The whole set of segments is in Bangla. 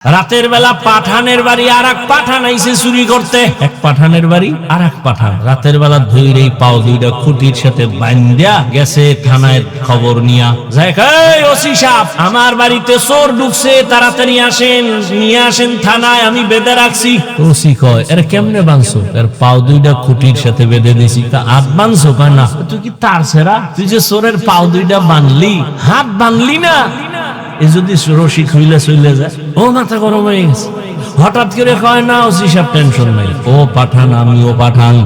রাতের বেলা পাঠানের বাড়ি আর এক পাঠান আইসে চুরি করতে। এক পাঠানের বাড়ি আর এক পাঠান রাতের বেলা ধৈরে পাও দুইটা খুঁটির সাথে বান্ধিয়া গেছে থানায় খবর নিয়া যায়, ওসি সাহেব আমার বাড়িতে চোর ঢুকছে, তাড়াতাড়ি আসেন, নিয়ে আসেন থানায়, আমি বেঁধে রাখছি। ওসি কয়, এর কেমনে বাঁধছো? এর পাও দুইটা খুঁটির সাথে বেঁধে দিছি। তা হাত বাঁধছো? কয় না। তুই কি তার ছেড়া? তুই যে চোরের পাও দুইটা বাঁধলি, হাত বাঁধলি না? যদি রশি খুইলে চলে যায়। ও মাথা গরম হয়ে গেছে, হঠাৎ করে কয় না ওসি সাহেব টেনশন নাই, ও পাঠান আমিও পাঠান,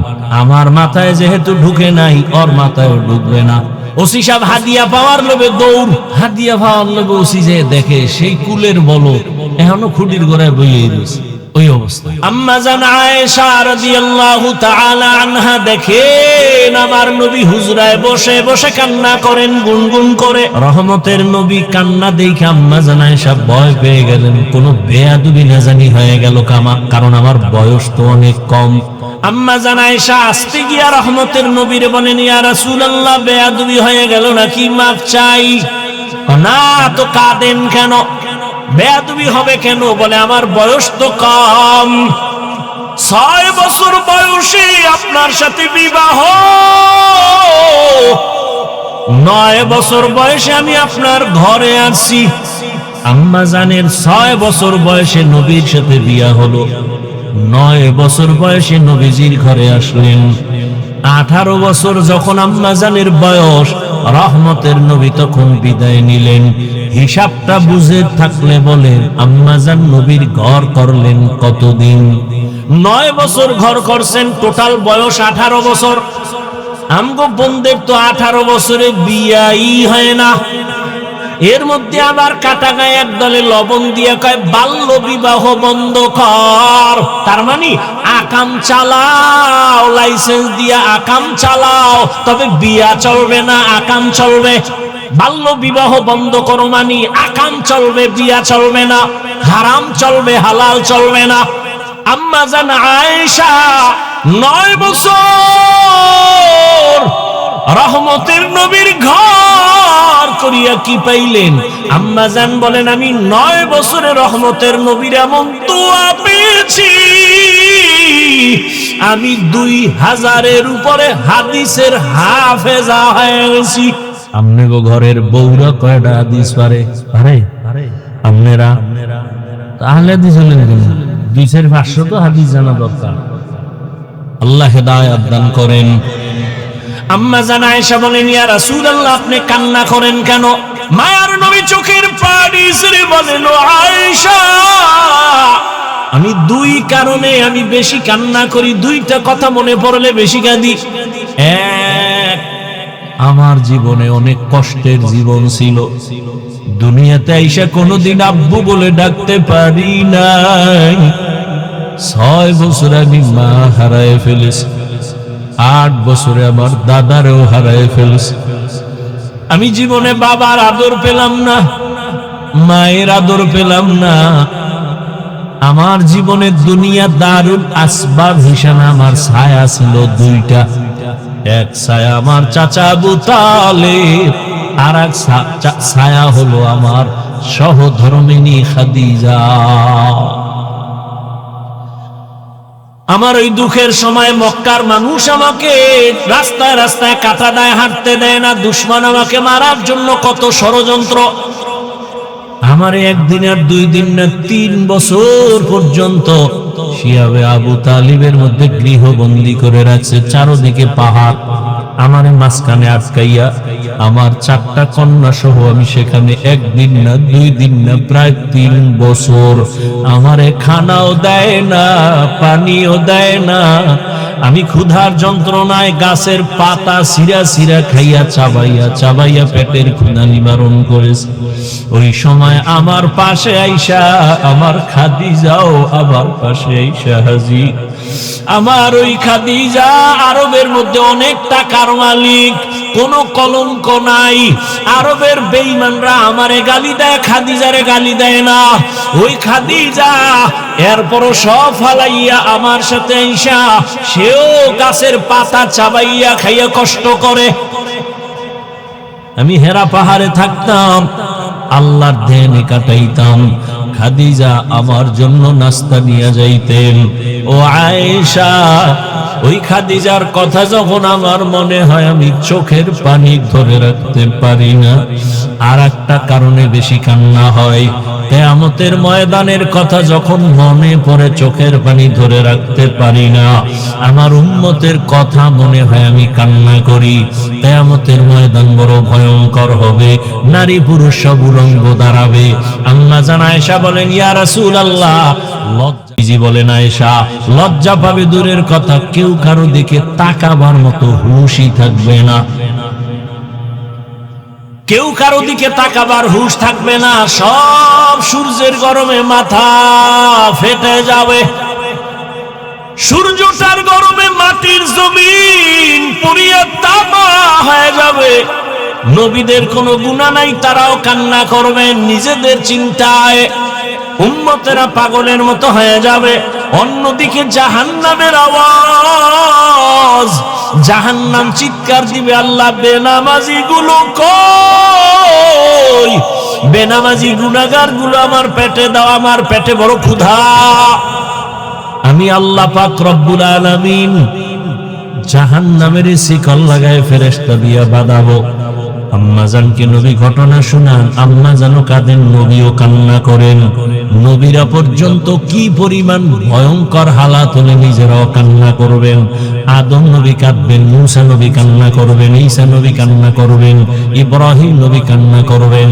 আমার মাথায় যেহেতু ঢুকে নাই ওর মাথায়ও ঢুকবে না। ওসি সাহেব হাদিয়া পাওয়ার লোভে দৌড়, হাদিয়া পাওয়ার লোভে ওসি যে দেখে সেই কুলের বলো এখনো খুঁটির গোড়ায় বইয়ে রয়েছে। ওই অবস্থা আম্মা জান আয়েশা রাদিয়াল্লাহু তাআলা আনহা দেখেন আমার নবী হুজরায় বসে বসে কান্না করেন গুনগুন করে। রহমতের নবী কান্না দেখে আম্মা জান আয়েশা ভয় পেয়ে গেলেন, কোন বেয়াদবি না জানি হয়ে গেল কামা, কারণ আমার বয়স তো অনেক কম। আম্মা জান আয়েশা আস্তে গিয়া রহমতের নবীরে বলেন, ইয়া রাসূলুল্লাহ বেয়াদবি হয়ে গেল নাকি, মাফ চাই। না তো কাঁদেন কেন? বেয়াদবি হবে কেন? বলে আমার বয়স তো কম, 6 বছর বয়সে আপনার সাথে বিবাহ, 9 বছর বয়সে আমি আপনার ঘরে আসছি। আম্মা জানের 6 বছর বয়সে নবীর সাথে বিয়া হলো, 9 বছর বয়সে নবীজির ঘরে আসলেন। 18 বছর যখন আম্মা জানের বয়স, রহমতের নবী তখন বিদায় নিলেন। হিসাবটা বুঝে থাকলে বলেন আম্মা জান নবীর ঘর করলেন কতদিন? 9 বছর ঘর করছেন, টোটাল বয়স 18 বছর। আমগো বোনদের তো 18 বছরে বিয়াই হয় না। এর মধ্যে আবার কাটা গায়ে এক দলে লবণ দিয়ে কয় বাল্য বিবাহ বন্ধ কর, তার মানে আকাম চালাও, লাইসেন্স দিয়া আকাম চালাও, তবে বিয়া চলবে না, আকাম চলবে। বাল্য বিবাহ বন্ধ করো মানে আকাম চলবে, বিয়া চলবে না, হারাম চলবে, হালাল চলবে না। আম্মা জান আয়েশা 9 বছর রহমতের নবীর ঘর করিয়া কি পাইলেন? আম্মা জান বলেন আমি 9 বছরে রহমতের নবীর এমন দোয়া পেয়েছি, আমি 2000-এর উপরে হাদিসের হাফেজা হয়ে গেছি। আমনে গো ঘরের বউরা কয়টা হাদিস পারে? আরে আমনেরা তাহলে দিছিলেন 200-500 তো হাদিস জানা দরকার। আল্লাহ হেদায়েত দান করেন। আম্মা জান আয়েশা বলেন, ইয়া রাসূলুল্লাহ আপনি কান্না করেন কেন? মায়ার নবী চোখের পানি ছেড়ে বলেন, ও আয়েশা আমি 2 কারণে আমি বেশি কান্না করি, 2টা কথা মনে পড়লে বেশি কাঁদি। এক, আমার জীবনে অনেক কষ্টের জীবন ছিল, দুনিয়াতে আইসা কোনোদিন আব্বু বলে ডাকতে পারি নাই। 6 বছর আমি মা হারায় ফেলেছি, 8 বছরে আমার দাদারেও হারায় ফেলেছি। আমি জীবনে বাবার আদর পেলাম না, মায়ের আদর পেলাম না। আমার জীবনে দুনিয়া দারুল আসবাব হিসাবে আমার ছায়া ছিল 2টা। এক ছায়া আমার চাচা আবু তালেব, আর এক ছায়া হলো আমার সহধর্মিণী খাদিজা। আমার ওই দুঃখের সময় মক্কার মানুষ আমাকে রাস্তায় রাস্তায় কাঁটা দেয়, হাঁটতে দেয় না, দুশমন আমাকে মারার জন্য কত ষড়যন্ত্র। আমার 1 দিন আর 2 দিন না 3 বছর পর্যন্ত শিয়াবে আবু তালিবের মধ্যে গৃহবন্দী করে রাখছে, চারদিকে পাহাড়, আমারে মাঝখানে আটকাইয়া। আমার 4টা কন্যা সহ আমি সেখানে 1 দিন না 2 দিন না প্রায় 3 বছর। আমারে খানাও দেয় না, পানিও দেয় না। আমি ক্ষুধার যন্ত্রণায় গাছের পাতা সিরা সিরা খাইয়া চাবাইয়া চাবাইয়া পেটের ক্ষুধা নিবারণ করেছি। ওই সময় আমার পাশে আইসা আমার খাদিজাও আমার পাশে আইসা হাজির। আমার ওই খাদিজা আরবের মধ্যে অনেক টাকার মালিক, কোনো কলঙ্ক নাই। আরবের বেঈমানরা আমারে গালি দেয়, খাদিজারে গালি দেয় না। ওই খাদিজা এরপরও সব ফালাইয়া আমার সাথে আইসা সেও গাছের পাতা চাবাইয়া খাইয়া কষ্ট করে। আমি হেরা পাহাড়ে থাকতাম, আল্লাহর ধ্যানে কাটাইতাম। খাদিজা আমার জন্য নাস্তা নিয়ে যাইতেন। ও আয়েশা, ওই খাদিজার কথা যখন আমার মনে হয় আমি চোখের পানি ধরে রাখতে পারি না। আর একটা কারণে বেশি কান্না হয়, কিয়ামতের ময়দানের কথা যখন মনে পড়ে চোখের পানি ধরে রাখতে পারি না। আমার উম্মতের কথা মনে হয় আমি কান্না করি। কিয়ামতের ময়দান বড় ভয়ঙ্কর হবে, নারী পুরুষ সব উলঙ্গ দাঁড়াবে। আম্মা জান আয়েশা বলেন, ইয়া রাসূলুল্লাহ, লজ্জা বলেন আয়েশা, লজ্জা পাবে দূরের কথা, কেউ কারো দিকে তাকাবার মতো হুঁশই থাকবে না। কেউ কারো দিকে তাকাবার হুঁশ থাকবে না। সব সূর্যের গরমে মাথা ফেটে যাবে, সূর্যটার গরমে মাটির জমিন পুড়িয়ে তামা হয়ে যাবে। নবীদের কোনো গুনাহ নাই, তারাও কান্না করবেন নিজেদের চিন্তায়। উম্মতেরা পাগলের মতো হয়ে যাবে। অন্যদিকে জাহান্নামের আওয়াজ, জাহান্নাম চিৎকার দিবে, আল্লাহ বেনামাজি গুলো কই, বেনামাজি গুনাহগার গুলো আমার পেটে দাও, আমার পেটে বড় ক্ষুধা। আমি আল্লাহ পাক রব্বুল আলামিন জাহান্নামের শিকল লাগায় ফেরেশতা দিয়া বাঁধাবো। আম্মা জানকে নবী ঘটনা শুনান, আম্মা জানো কাঁদেন, নবীও কান্না করেন। নবীরা পর্যন্ত কি পরিমাণ ভয়ঙ্কর হালাত হলে নিজেরাও কান্না করবেন। আদম নবী কাঁদবেন, মূসা নবী কান্না করবেন, ঈসা নবী কান্না করবেন, ইব্রাহিম নবী কান্না করবেন।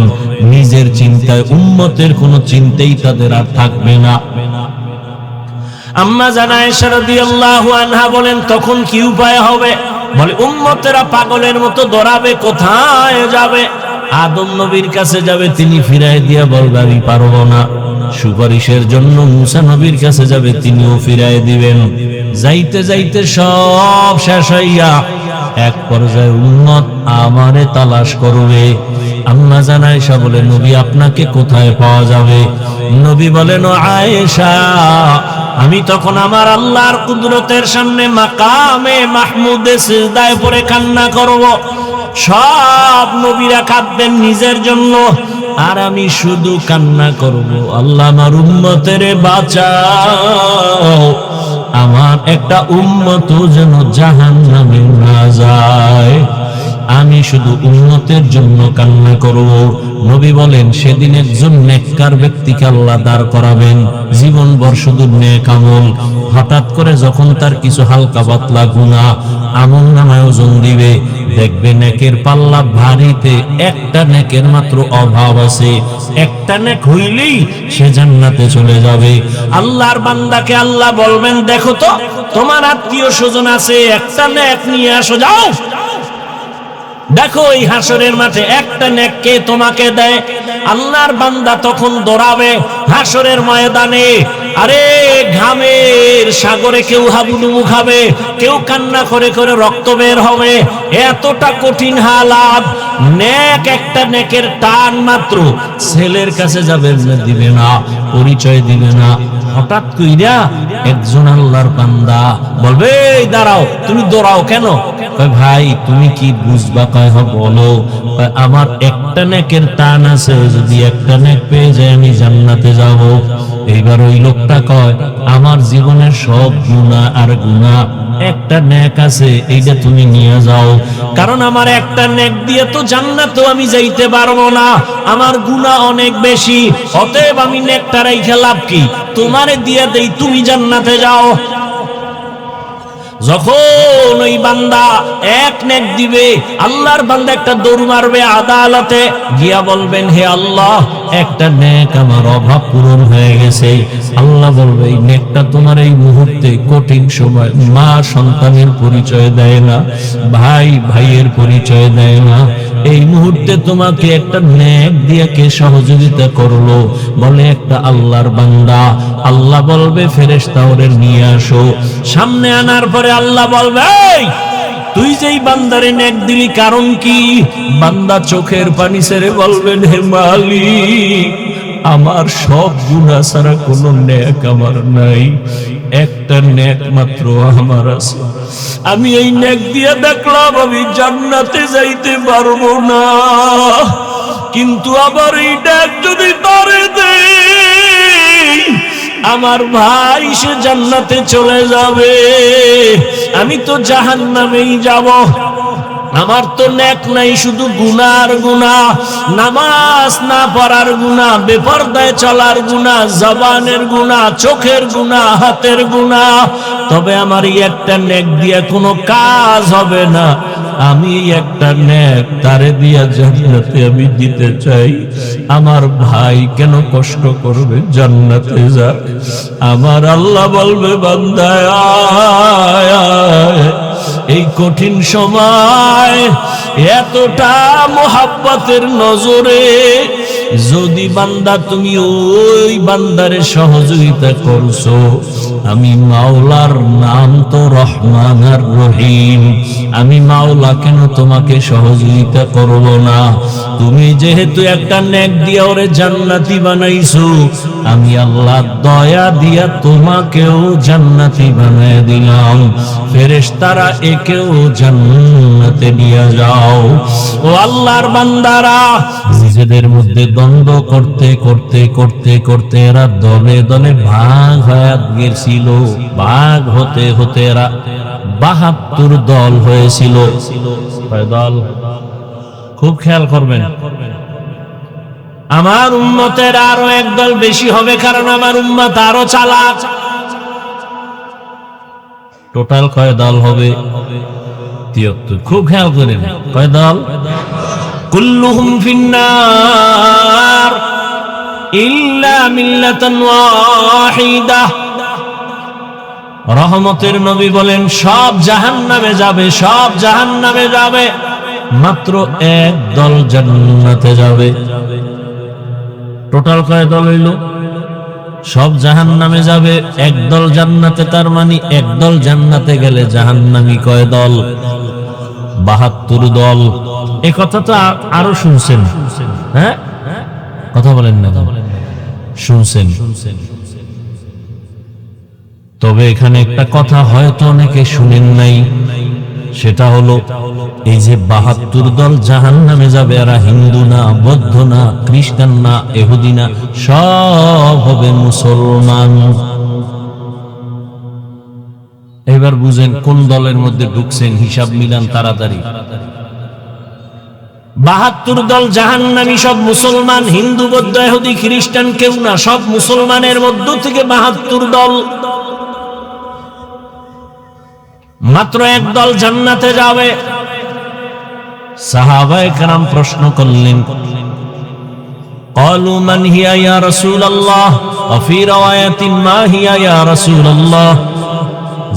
নিজের চিন্তায়, উম্মতের কোনো চিন্তাই তাদের আর থাকবে না। আম্মা জান আয়েশা রাদিয়াল্লাহু আনহা বলেন, তখন কি উপায় হবে? বলে, উম্মতেরা পাগলের মতো দৌড়াবে, কোথায় যাবে? আদম নবীর কাছে যাবে, তিনি ফিরাই দিয়া বলবে আমি পারবো না। সুপারিশের জন্য মূসা নবীর কাছে যাবে, তিনিও ফিরাই দিবেন। যাইতে যাইতে সব শেষ হইয়া এক পর্যায়ে উম্মত আমারে তালাশ করবে। আম্মা জান আয়েশা বলে, নবী আপনাকে কোথায় পাওয়া যাবে? নবী বলেন, ও আয়েশা, আমি তখন আমার আল্লাহর কুদরতের সামনে মাকামে মাহমুদে সিজদায় পড়ে কান্না করব। সব নবীরা কাঁদবেন নিজের জন্য, আর আমি শুধু কান্না করব, আল্লাহ আমার উম্মতের বাঁচাও, আমার একটা উম্মত যেন জাহান্নামে না যায়। আমি শুধু উম্মতের জন্য কান্না করব। নবী বলেন, সেদিন একজন নেককার ব্যক্তিকে আল্লাহ দাঁড় করাবেন, জীবনভর শুধু নেক আমল। হঠাৎ করে যখন তার কিছু হালকা পাতলা গুনাহ আমলনামায় ওজন দিবে, দেখবে নেকের পাল্লা ভারীতে একটা নেকের মাত্র অভাব আছে। একটা নেক হইলেই সে জান্নাতে চলে যাবে। আল্লাহর বান্দাকে আল্লাহ বলবেন, দেখো তো তোমার আত্মীয় স্বজন আছে, একটা নেক নিয়ে আসো, যাও। দেখো এই হাসরের মাঠে একটা নেক কে তোমাকে দেয়। আল্লাহর বান্দা তখন দৌড়াবে হাসরের ময়দানে। আরে ঘামের সাগরে কেউ হাবুডুবু খাবে, কেউ কান্না করে করে রক্ত বের হবে। এতটা কঠিন হালাত, নেক একটা নেকের টান মাত্র ছেলের কাছে যাবে, দিবে না, পরিচয় দিবে না। হঠাৎ কইরা একজন আল্লাহর বান্দা বলবে, এই দাঁড়াও, তুমি দৌড়াও কেন? ভাই তুমি কি বুঝবা? কয় বলো। আমার একটা নেকের টান আছে, যদি একটা নেক পেয়ে যায় আমি জান্নাতে যাব। এইবার ওই লোকটা কয়, আমার জীবনের সব গুনাহ আর গুনাহ, একটা নেক আছে, এইটা তুমি নিয়ে যাও। কারণ আমার একটা নেক দিয়ে তো জান্নাতেও আমি যাইতে পারবো না, আমার গুনাহ অনেক বেশি। অতএব আমি নেকটা রাইখা লাভ কি? তোমারে দিয়ে দেই, তুমি জান্নাতে যাও। যখন ওই বান্দা এক নেক দিবে, আল্লাহর বান্দা একটা দৌড় মারবে আদালতে গিয়া বলবেন, হে আল্লাহ, একটা নেক আমার অভাব পূরণ হয়ে গেছে। আল্লাহ বলবে, এই নেকটা তোমার এই মুহূর্তে কঠিন সময়, মা সন্তানের পরিচয় দেয় না, ভাই ভাইয়ের পরিচয় দেয় না, এই মুহূর্তে তোমাকে একটা নেক দিয়ে কে সহযোগিতা করলো? বলে একটা আল্লাহর বান্দা। আল্লাহ বলবে, ফেরেশতা ওরে নিয়ে আসো। সামনে আনার পরে আল্লাহ বলবে, এই তুই যেই বান্দারে নেক দিলি কারণ কি? বান্দা চোখের পানি ছেড়ে বলবেন, হে মালিক, আমার সব গুনাহ ছাড়া কোনো নেক আমার নাই, একটা নেক মাত্র আমার আছে। আমি এই নেক দিয়ে দেখলাম আমি জান্নাতে যাইতে পারবো না। কিন্তু আবার এই ডাক যদি তারে দেই, আমার ভাই সে জান্নাতে চলে যাবে, আমি তো জাহান্নামেই যাব। আমার তো নেক নাই, শুধু গুনার গুনাহ, নামাজ না পড়ার গুনাহ, বেপরদায় চলার গুনাহ, জবানের গুনাহ, চোখের গুনাহ, হাতের গুনাহ। তবে আমার এই একটা নেক দিয়ে কোনো কাজ হবে না। আমি এই একটা নেক তারে দিয়া জান্নাতে আমি দিতে চাই। আমার ভাই কেন কষ্ট করবে, জান্নাতে যা। আমার আল্লাহ বলবে, বান্দা আয় আয়। এই কঠিন সময় এতটা মোহাব্বতের নজরে যদি বান্দা তুমি ওই বান্দারে সহযোগিতা করছো, আমি মাওলার নাম তো রহমান আর রহিম, আমি মাওলা কেন তোমাকে সহযোগিতা করব না? তুমি যেহেতু একটা নেক দিয়া ওরে জান্নাতি বানাইছো, আমি আল্লাহ দয়া দিয়া তোমাকেও জান্নাতি বানায় দিলাম। ফেরেশতারা একেও জান্নাতে নিয়ে যাও। ও আল্লাহর বান্দারা, নিজেদের মধ্যে দ্বন্দ্ব করতে করতে করতে করতে এরা দলে দলে ভাগ হয়ে গেছিল। ভাগ হতে হতে এরা ৭২ দল হয়েছিল। কয় দল? খুব খেয়াল করবেন। আমার উম্মতের আরো একদল বেশি হবে, কারণ আমার উম্মত আরো চালাক। টোটাল কয় দল হবে? ৭৩। খুব খেয়াল করেন, কয় দল? কুল্লুহুম ফিন্নার ইল্লা মিল্লাতান ওয়াহিদা। রহমতের নবী বলেন, সব জাহান্নামে যাবে, সব জাহান্নামে যাবে, মাত্র এক দল জান্নাতে যাবে। টোটাল কয় দল হইল? সব জাহান্নামে যাবে, এক দল জান্নাতে। তার মানে এক দল জান্নাতে গেলে জাহান্নামী কয় দল? ৭২ দল। এ কথা তো আরো শুনছেন, হ্যাঁ? কথা বলেন না, শুনছেন। তবে এখানে একটা কথা হয়তো অনেকে শুনেন নাই, সেটা হলো এই যে ৭২ দল জাহান্নামে যাবে, এরা হিন্দু না, বৌদ্ধ না, খ্রিস্টান না, ইহুদি না, সব হবে মুসলমান। এবার বুঝেন কোন দলের মধ্যে ঢুকছেন, হিসাব মিলান তাড়াতাড়ি। ৭২ দল জাহান্নামী, সব মুসলমান, হিন্দু, বৌদ্ধ, ইহুদি, খ্রিস্টান কেউ না, সব মুসলমানের মধ্য থেকে ৭২ দল। মাত্র এক দল জান্নাতে যাবে। সাহাবায়ে কেরাম প্রশ্ন করলেন, ক্বালু মান হিয়া ইয়া রাসূলুল্লাহ ওয়া ফি রাওয়ায়াতিন মা হিয়া ইয়া রাসূলুল্লাহ।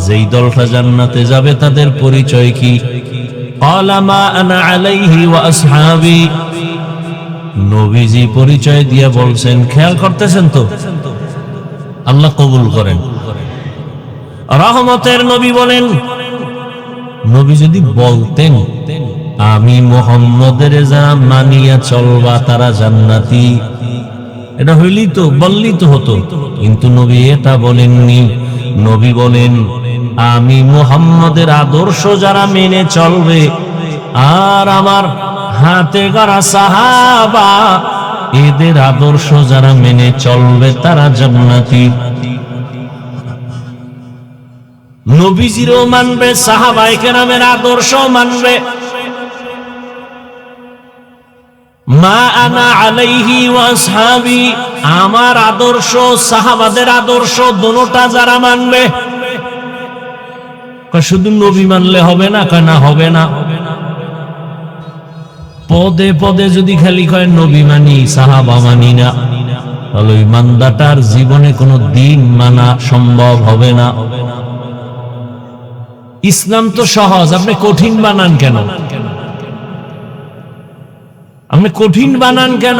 যেই দলটা জান্নাতে যাবে তাদের পরিচয় কি? ক্বালা মা আনা আলাইহি ওয়া আসহাবি। নবীজি পরিচয় দিয়ে বলছেন, খেয়াল করতেছেন তো? আল্লাহ কবুল করেন। রহমতের নবী বলেন, নবী যদি বলতেন আমি মুহাম্মদের যারা মানিয়া চলবা তারা জান্নাতি, এটা হইলি তো, বললি তো হতো। কিন্তু নবী এটা বলেননি। নবী বলেন, আমি মুহাম্মদের আদর্শ যারা মেনে চলবে আর আমার হাতে গড়া সাহাবা এদের আদর্শ যারা মেনে চলবে তারা জান্নাতি। নবীজিরও মানবে, সাহাবায়ে কেরামের আদর্শ মানবে। মা আনা আলাইহি ওয়া আসহাবি, আমার আদর্শ, সাহাবাদের আদর্শ, দুটোটা যারা মানবে। শুধু নবী মানলে হবে না? কয় না, হবে না। পদে পদে যদি খালি কয় নবী মানি, সাহাবা মানি না, তাহলে ওই মান্দাটার জীবনে কোনো দিন মানা সম্ভব হবে না। ইসলাম তো সহজ, আপনি কঠিন বানান কেন? আপনি কঠিন বানান কেন?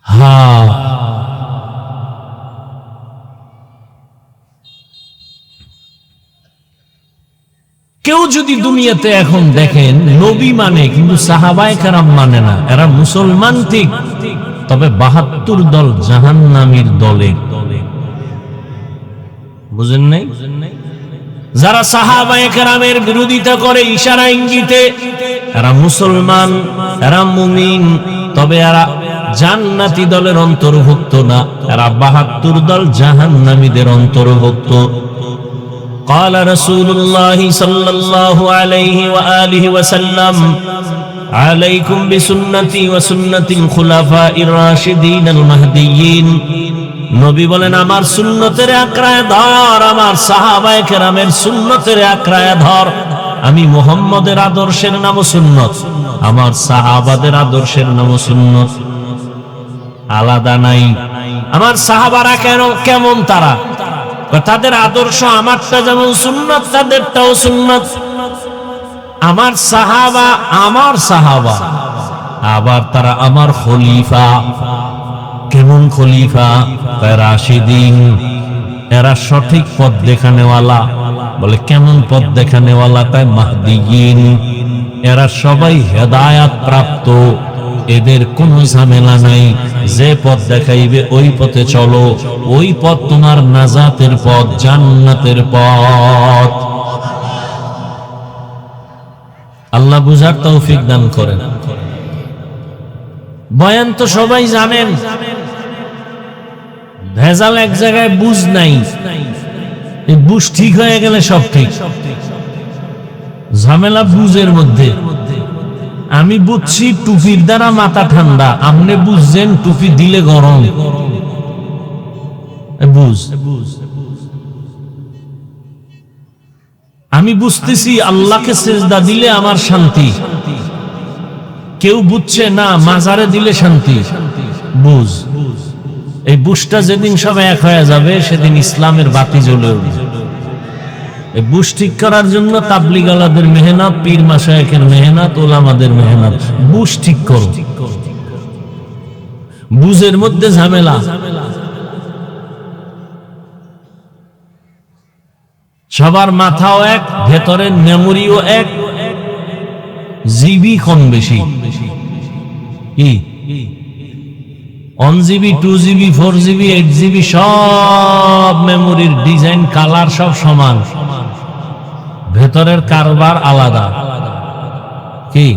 হ্যাঁ, কেউ যদি দুনিয়াতে এখন দেখেন নবী মানে কিন্তু সাহাবায়ে কেরাম মানে না, এরা মুসলমান ঠিক, তবে ৭২ দল জাহান্নামীর দলে। বুঝেন নাই? যারা সাহাবায়ে কেরামের বিরোধিতা করে ইশারা ইঙ্গিতে, এরা মুসলমান, এরা মুমিন, তবে এরা জান্নাতি দলের অন্তর্ভুক্ত না, এরা ৭২ দল জাহান্নামীদের অন্তর্ভুক্ত। قال رسول الله صلى الله عليه وآله وسلم عليكم بسنتي وسنة الخلفاء الراشدين المهديين। নবী বলেন, আমার সুন্নতের আঁকড়ায় ধর, আমার সাহাবায়ে কেরামের সুন্নতের আঁকড়ায় ধর। আমি মুহাম্মদের আদর্শের নাম সুন্নত, আমার সাহাবাদের আদর্শের নাম সুন্নত, আলাদা নাই। আমার সাহাবারা কেমন তারা? তাদের আদর্শ আমারটা যেমন সুন্নত, তাদেরটাও সুন্নত। আমার সাহাবা আবার তারা আমার খলিফা। কেমন খলিফা? রাশিদিন, এরা সঠিক পথ দেখানেওয়ালা। বলে কেমন পথ দেখানেওয়ালা? তাই মাহদিয়িন, এরা সবাই হেদায়াত প্রাপ্ত, এদের কোনো ঝামেলা নাই। যে পথ দেখাইবে ওই পথে চলো, ওই পথ তোমার নাজাতের পথ, জান্নাতের পথ। আল্লাহ বুঝার তৌফিক দান করেন। বয়ান তো সবাই জানেন, ভেজাল এক জায়গায় বুঝ নাই, এই বুঝ ঠিক হয়ে গেলে সব ঠিক। ঝামেলা বুঝের মধ্যে। আমি বুঝছি টুপির দ্বারা মাথা ঠান্ডা, আপনি বুঝছেন টুপি দিলে গরম। বুঝ। আমি বুঝতেছি আল্লাহকে সেজদা দিলে আমার শান্তি, কেউ বুঝছে না মাজারে দিলে শান্তি। বুঝ। এই বুঝটা যেদিন সব এক হয়ে যাবে, সেদিন ইসলামের বাতি জ্বলে উঠবে। এই বুঝ ঠিক করার জন্য তাবলীগালাদের মেহনত, পীর মাশায়েখের মেহনত, ওলামাদের মেহনত। বুঝ ঠিক করো। বুঝের মধ্যে ঝামেলা। সবার মাথাও এক, ভেতরের মেমোরিও এক, জিবি কম বেশি। কি 1GB 2GB 4GB 8GB সব মেমোরির ডিজাইন, কালার সব সমান, ভেতরের কারবার আলাদা। কি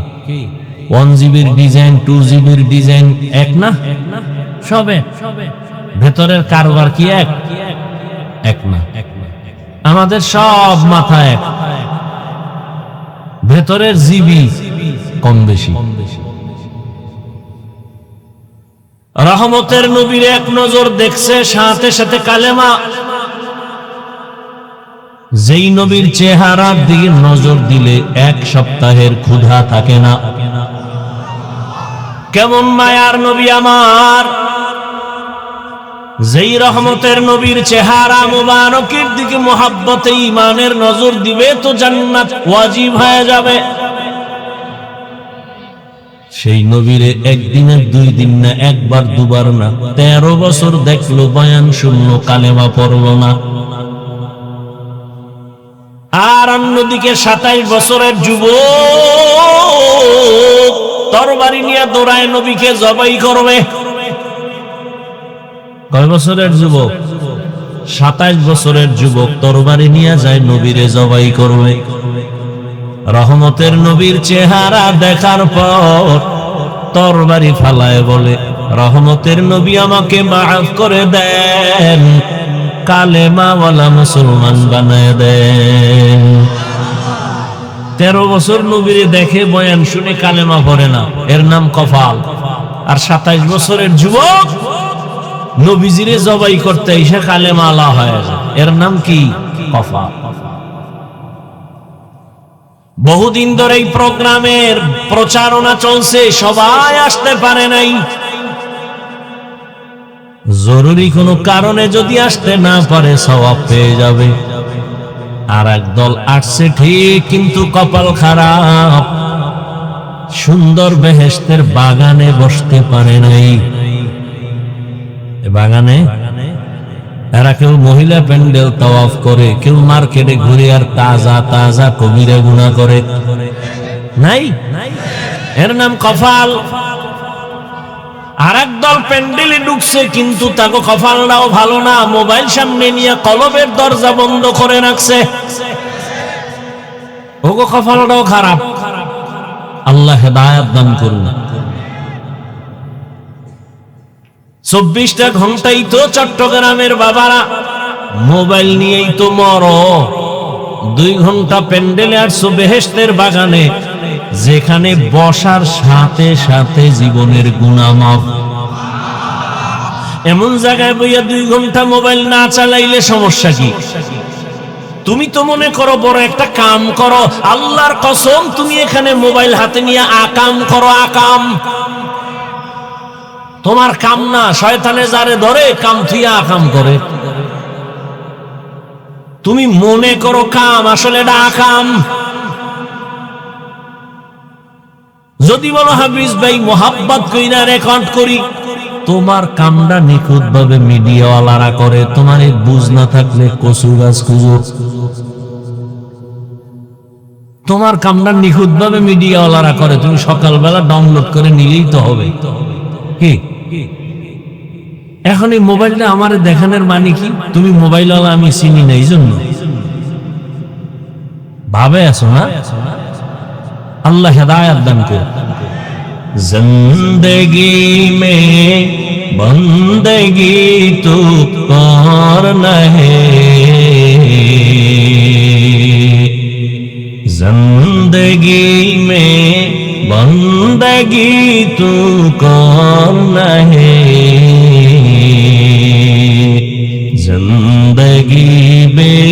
1GBর ডিজাইন 2GBর ডিজাইন এক না? সবে ভেতরের কারবার কি এক না? আমাদের সব মাথা এক, ভেতরের জিবি কম বেশি। রহমতের নবীর এক নজর দেখছে, সাথে সাথে কালেমা। যেই নবীর চেহারার দিকে নজর দিলে 1 সপ্তাহের ক্ষুধা থাকে না। কেমন মায়ার নবী আমার! যেই রহমতের নবীর চেহারা মুবারকের দিকে মুহাব্বতে ঈমানের নজর দিবে, তো জান্নাত ওয়াজিব হয়ে যাবে। সেই নবীরে একদিনের 2 দিন না, একবার দুবার না, 13 বছর দেখলো, বয়ান শুনলো, কালেমা পড়লো না। আর অন্যদিকে 27 বছরের যুবক তরবারি নিয়ে দৌড়ায় নবীকে জবাই করবে। কয় বছরের যুবক? 27 বছরের যুবক তরবারি নিয়ে যায় নবীরে জবাই করবে। রহমতের নবীর চেহারা দেখার পর তরবারি ফালায় বলে, রহমতের নবী আমাকে মাফ করে দেন, কালেমাওয়ালা মুসলমান বানায় দেন। 13 বছর নবীরে দেখে, বয়ান শুনে কালেমা পড়ে না, এর নাম কফাল। আর 27 বছরের যুবক নবীজিরে জবাই করতে এসে কালেমা আলা হয়ে যায়, এর নাম কি? কফাল। বহুদিন ধরে এই প্রোগ্রামের প্রচারণা চলছে, সবাই আসতে পারে নাই। জরুরি কোনো কারণে যদি আসতে না পারে, সওয়াব পেয়ে যাবে। আর একদল আসছে ঠিক, কিন্তু কপাল খারাপ, সুন্দর বেহেশতের বাগানে বসতে পারে নাই। বাগানে এরা কেউ মহিলা প্যান্ডেল তাওয়াফ করে, কেউ মার্কেটে ঘুরে আর তাজা তাজা কবিরা গুনাহ করে। নাই, এর নাম কফাল। আর একদল প্যান্ডেলে ঢুকছে, কিন্তু তাকে কফালটাও ভালো না, মোবাইল সামনে নিয়ে কলবের দরজা বন্ধ করে রাখছে। ওগো কপালটাও খারাপ। আল্লাহ হেদায়েত দান করুন। 24টা ঘন্টাই তো চট্টগ্রামের বাবারা মোবাইল নিয়েই তো মরো। 2 ঘন্টা প্যান্ডেলে আসছো বেহেশতের বাগানে, যেখানে বসার সাথে সাথে জীবনের গুনাহ মাফ। এমন জায়গায় বইয়া 2 ঘন্টা মোবাইল না চালাইলে সমস্যা কি? তুমি তো মনে করো বড় একটা কাম করো, আল্লাহর কসম তুমি এখানে মোবাইল হাতে নিয়ে আকাম করো। আকাম তোমার কাম না, শয়তানে যারে ধরে কাম থুইয়া আকাম করে। তুমি মনে করো কাম, আসলে এটা আকাম। যদি বলো হাফিজ ভাই মোহাব্বত কইরা রেকর্ড করি, তোমার কামটা নিখুঁত ভাবে মিডিয়াওয়ালারা করে, তোমার এই বুঝ না থাকলে কচু গাছ খুঁজো। তোমার কামটা নিখুঁত ভাবে মিডিয়াওয়ালারা করে, তুমি সকালবেলা ডাউনলোড করে নিলেই তো হবে। কি এখন এই মোবাইলটা আমার দেখানোর মানে কি? তুমি মোবাইলওয়ালা আমি চিনি না, এই জন্য ভাবে আছো না? আল্লাহ হেদায়েত দান করুন। जिंदगी में बंदगी तो करना है, जिंदगी में बंदगी तो करना है, जिंदगी में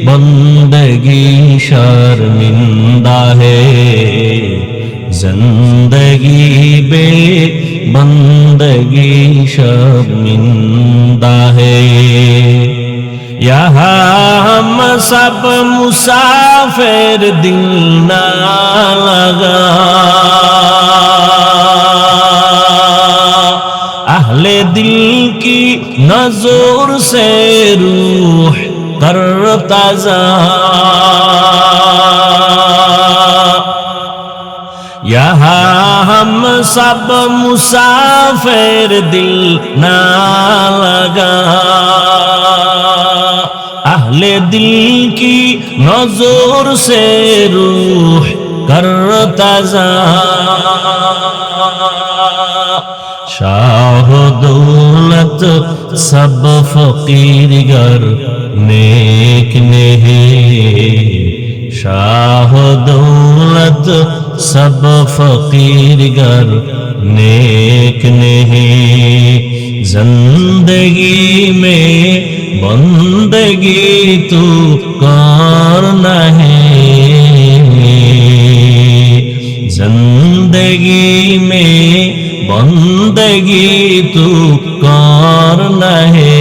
बंदगी शर्मिंदा है, जिंदगी बे बंदगी शर्मिंदा है। यहाँ हम सब मुसाफिर, दिल ना लगा, अहले दिल की नजर से रूह करता जा, यहाँ हम सब मुसाफिर, दिल ना लगा, अहले दिल की नजर से रूह करता जा, शाह दौलत सब फकीर गर नेक नहीं, शाह दौलत सब फकीर गर नेक नहीं, जिंदगी में बंदगी तू करना है, जिंदगी में बंदगी तू करना है,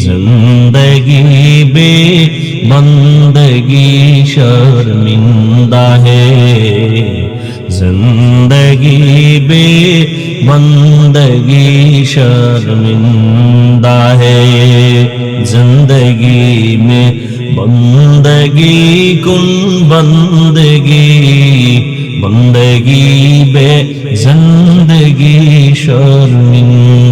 जिंदगी बे बंदगी शर्मिंदा है, जिंदगी बे बंदगी शर्मिंदा है, जिंदगी में बंदगी कुन बंदगी, बंदगी बे जिंदगी शर्मिंदगी।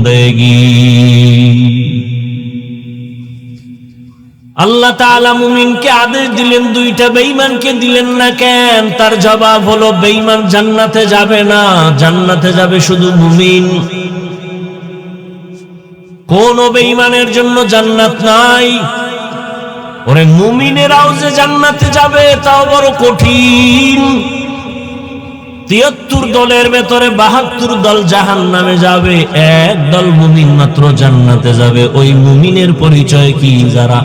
আল্লাহ তাআলা মুমিনকে আদেশ দিলেন, 2টা বেঈমানকে দিলেন না কেন? তার জবাব হলো বেঈমান জান্নাতে যাবে না, জান্নাতে যাবে শুধু মুমিন। কোন বেঈমানের জন্য জান্নাত নাই। ওরে মুমিনেরাও যে জান্নাতে যাবে তাও বড় কঠিন। 73 দলের ভেতরে 72 দল জাহান্নামে যাবে, 1 দল মুমিন মাত্র জান্নাতে যাবে। ওই মুমিনের পরিচয় কি? যারা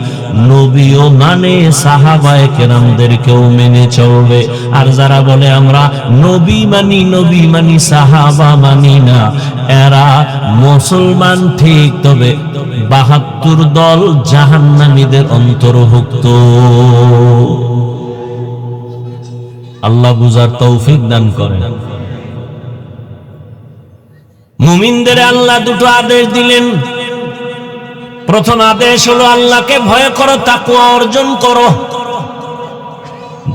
নবীও মানে, সাহাবায়ে কেরামদেরকেও মেনে চলবে। আর যারা বলে আমরা নবী মানি সাহাবা মানি না, এরা মুসলমান ঠিক, তবে 72 দল জাহান্নামীদের অন্তর্ভুক্ত। আল্লাহ বুঝার তৌফিক দান করেন। মুমিনদের আল্লাহ 2টো আদেশ দিলেন। প্রথম আদেশ হলো আল্লাহকে ভয় করো, তাকওয়া অর্জন করো।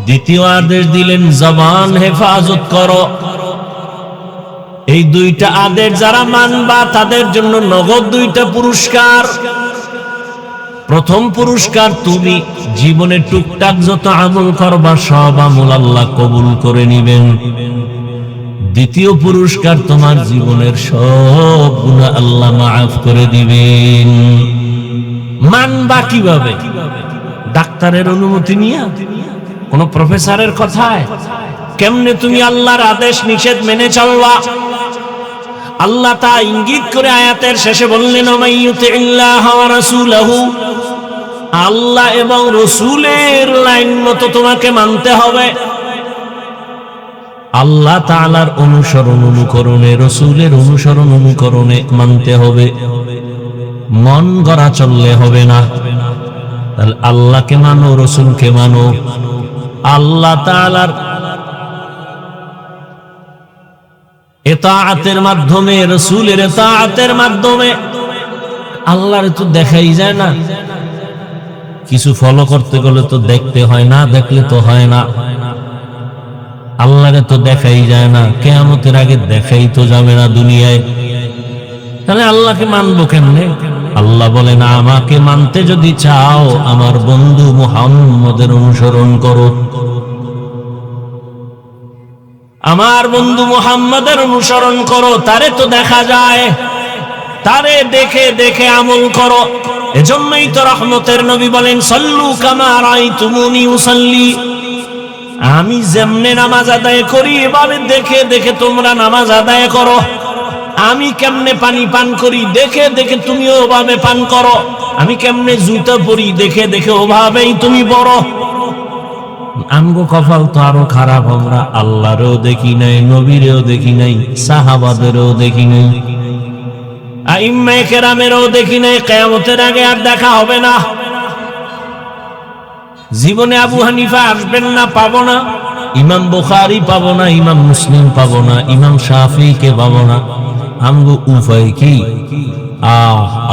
দ্বিতীয় আদেশ দিলেন জবান হেফাজত করো। এই 2টা আদেশ যারা মানবা তাদের জন্য নগদ 2টা পুরস্কার। প্রথম পুরস্কার, তুমি জীবনে টুকটাক যত আমল করবা সব আমল আল্লাহ কবুল করে নিবেন। দ্বিতীয় পুরস্কার, তোমার জীবনের সব গুনাহ আল্লাহ মাফ করে দিবেন। মানবা কিভাবে? ডাক্তারের অনুমতি নিয়ে, কোন প্রফেসরের কথায়? কেমনে তুমি আল্লাহর আদেশ নিষেধ মেনে চলবা? আল্লাহ তা ইঙ্গিত করে আয়াতের শেষে বললেন, ওমাইয়ুতিল্লাহ ওয়া রাসূলাহু, আল্লাহ এবং রাসূলের লাইন মতো তোমাকে মানতে হবে। আল্লাহ তাআলার অনুসরণ অনুকরণে, রাসূলের অনুসরণ অনুকরণে মানতে হবে, মন গড়া চললে হবে না। তাহলে আল্লাহকে মানো, রাসূলকে মানো। আল্লাহ তাআলার ইতাআতের মাধ্যমে, রাসূলের ইতাআতের মাধ্যমে আল্লাহর তো দেখাই যায় না। কিছু ফলো করতে গেলে তো দেখতে হয়, না দেখলে তো হয় না। আল্লাহরে তো দেখাই যায় না, কিয়ামতের আগে দেখাই তো যাবে না দুনিয়ায়। তাহলে আল্লাহকে মানবো কেমনে? আল্লাহ বলেন, আমাকে মানতে যদি চাও আমার বন্ধু মুহাম্মদের অনুসরণ করো। আমার বন্ধু মুহাম্মদের অনুসরণ করো। তারে তো দেখা যায়, তারে দেখে দেখে আমল করো। এজন্যই তো রহমতের নবী বলেন, সাল্লু কামা রাআইতুমুনি উসাল্লি, আমি যেমনে নামাজ আদায় করি এভাবে দেখে দেখে তোমরা নামাজ আদায় করো। আমি কেমনে পানি পান করি দেখে দেখে তুমিও ওভাবে পান করো। আমি কেমনে জুতা পরি দেখে দেখে ওভাবেই তুমি পরো। আমগো কপাল তো আরো খারাপ, আমরা আল্লাহরেও দেখি নাই, নবীরেও দেখি নাই, সাহাবাদেরও দেখি নাই, আইম্মায়ে কেরামেরও দেখি নাই। কিয়ামতের আগে আর দেখা হবে না। জীবনে আবু হানিফা আসবেন না, পাবো না। ইমাম বুখারী পাবো না, ইমাম মুসলিম পাবো না, ইমাম শাফিঈকে পাবো না। আমগো উপায় কি?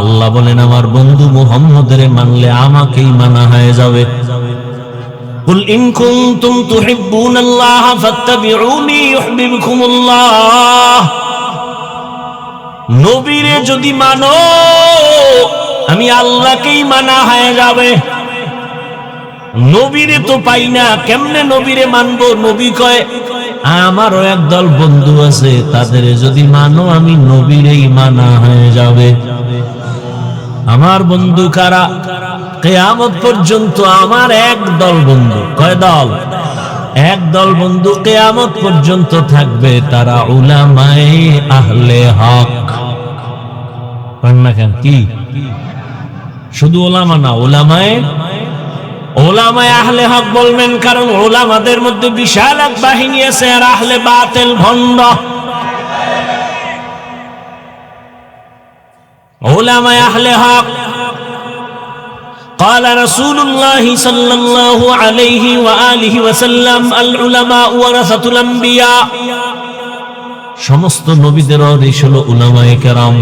আল্লাহ বলেন, আমার বন্ধু মুহাম্মদের মানলে আমাকেই মানা হয়ে যাবে। কুল ইন কুনতুম তুহিব্বুনাল্লাহ ফাত্তাবিউনি ইউহিব্বুকুমুল্লাহ, নবীরে যদি মানো আমি আল্লাহকেই মানা হয়ে যাবে। নবীরে তো পাই না, কেমনে নবীরে মানবো? নবী কয়, আমারও একদল বন্ধু আছে, তাদের যদি মানো আমি নবীরেই মানা হয়ে যাবে। আমার বন্ধু কারা? কিয়ামত পর্যন্ত আমার একদল বন্ধু। কয় দল? একদল বন্ধু কিয়ামত পর্যন্ত থাকবে, তারা উলামায়ে আহলে হক। কেন? কি শুধু ওলামা না, ওলামায়ে আহলে হক বলবেন, কারণ ওলামাদের মধ্যে বিশাল এক বাহিনী আছে, আর আহলে বাতিল ভণ্ড। ওলামায়ে আহলে হক, قال رسول الله صلى الله عليه وآله وسلم العلماء ورثة الأنبياء, সমস্ত নবীদের ওয়ারিস হলো উলামায়ে কেরাম।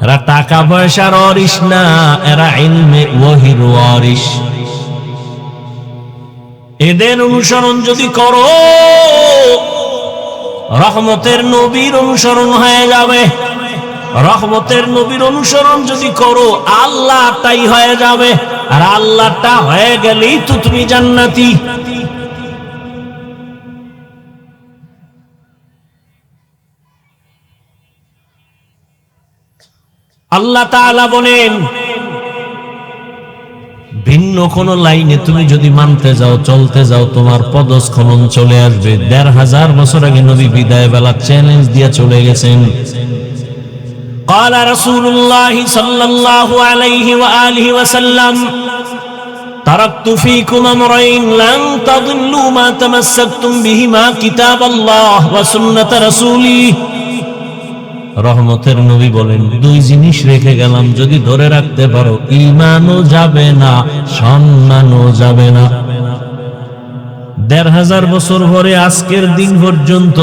এরা টাকা পয়সার ওয়ারিস না, এরা ইলমে ওয়াহির ওয়ারিস। এদের অনুসরণ যদি করো রহমতের নবীর অনুসরণ হয়ে যাবে। রহমতের নবীর অনুসরণ যদি করো আল্লাহ তাই হয়ে যাবে, আর আল্লাহটা হয়ে গেলেই তো তুমি জান্নাতি। আল্লাহ তাআলা বলেন, ভিন্ন কোন লাইনে তুমি যদি মানতে যাও, চলতে যাও, তোমার পদস্খলন চলে আসবে। ১৫০০ বছর আগে নবী বিদায় বেলা চ্যালেঞ্জ দিয়ে চলে গেছেন। قال رسول الله صلى الله عليه وآله وسلم تركت فيكم أمرين لن تضلوا ما تمسكتم بهما كتاب الله وسنة رسوله। রহমতের নবী বলেন, দুই জিনিস রেখে গেলাম, যদি ধরে রাখতে পারো ঈমানও যাবে না, সম্মানও যাবে না। ১৫০০ বছর পরে আজকের দিন পর্যন্ত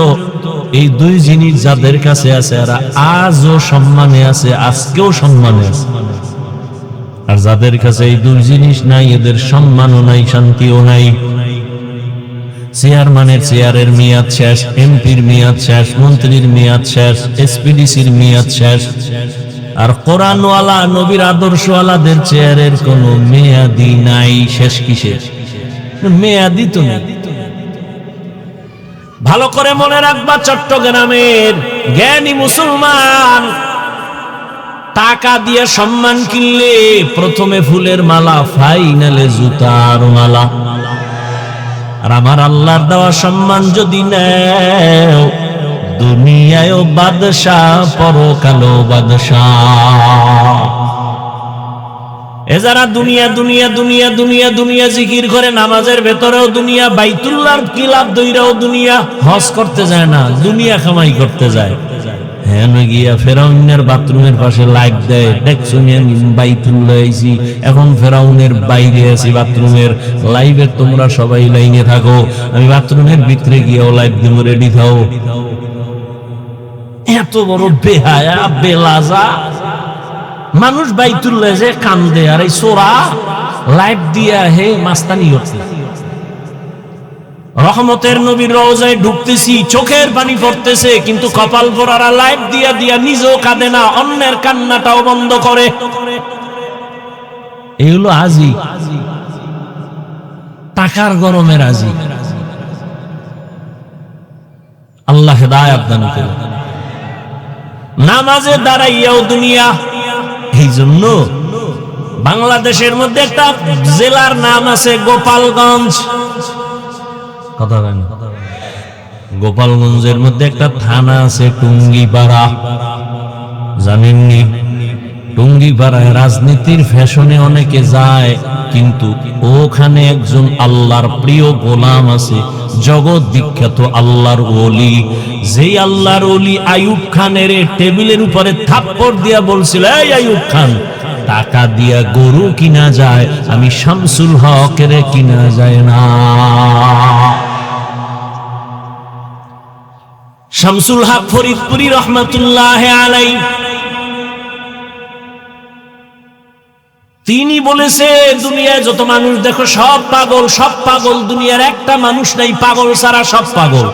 এই দুই জিনিস যাদের কাছে আছে এরা আজও সম্মানে আছে, আজকেও সম্মানে আছে। আর যাদের কাছে এই দুই জিনিস নাই, এদের সম্মানও নাই, শান্তিও নাই। চেয়ারম্যানের চেয়ারের মেয়াদ শেষ, এমপির মেয়াদ শেষ, মন্ত্রীর মেয়াদ শেষ, এসপিডিসির মেয়াদ শেষ, আর কোরআনওয়ালা নবীর আদর্শওয়ালাদের চেয়ারের কোনো মেয়াদি নাই। শেষ কিসের মেয়াদি তো নেই। ভালো করে মনে রাখবা, চট্টগ্রামের জ্ঞানী মুসলমান টাকা দিয়ে সম্মান কিনলে প্রথমে ফুলের মালা, ফাইনালে জুতার মালা। আর আমার আল্লাহর দেওয়া সম্মান যদি নেও, দুনিয়ায়ও বাদশাহ, পরকালেও বাদশাহ। এ যারা দুনিয়া দুনিয়া দুনিয়া দুনিয়া দুনিয়া জিকির করে, নামাজের ভেতরেও দুনিয়া, বাইতুল্লাহর কিলাপ দইরাও দুনিয়া, হজ করতে যায় না, দুনিয়া কামাই করতে যায়। হ্যাঁ গিয়া ফেরাউনের বাথরুমের পাশে লাইট দেয়, দেখছো আমি বাইতুল্লাহ আইছি, এখন ফেরাউনের বাইরে আছি বাথরুমের লাইভে, তোমরা সবাই লাইনে থাকো, আমি বাথরুমের ভিতরে গিয়েও লাইভ দিব, রেডি থাও। এত বড় বেহায়া বেলাজা মানুষ বাইতুল্লাহ যে কান্দে, আর এই সোরা লাইভ দিয়া হে মাস্তানি হচ্ছে। রহমতের নবীর রওজায় ঢুকতেছি, চোখের পানি পড়তেছে, কিন্তু কপাল পরারা লাইভ দিয়া দিয়া নিজেও কাঁদে না, অন্যের কান্নাটাও বন্ধ করে। এগুলো আজি টাকার গরমে রাজি। আল্লাহ হেদায়েত দান করুন। নামাজে দাঁড়াইয়াও দুনিয়া। এই জন্য বাংলাদেশের মধ্যে একটা জেলার নাম আছে গোপালগঞ্জ। কথা বলেন, গোপালগঞ্জের মধ্যে একটা থানা আছে টুঙ্গিপাড়া, জানেননি? টুঙ্গিপাড়ায় রাজনীতির ফ্যাশনে অনেকে যায়, কিন্তু ওখানে একজন আল্লাহর প্রিয় গোলাম আছে, জগৎ বিখ্যাত আল্লাহর ওলি। যেই আল্লাহর ওলি আইয়ুব খানের টেবিলের উপরে থাপ্পড় দিয়া বলছিল, এই আইয়ুব খান, টাকা দিয়া গরু কিনা যায়, আমি শামসুল হকের কিনা যায় না। শামসুল হক ফরিদপুরি রহমাতুল্লাহ আলাইহি তিনি বলেছে, দুনিয়ায় যত মানুষ দেখো সব পাগল, সব পাগল, দুনিয়ার একটা মানুষ নাই পাগল ছাড়া, সব পাগল।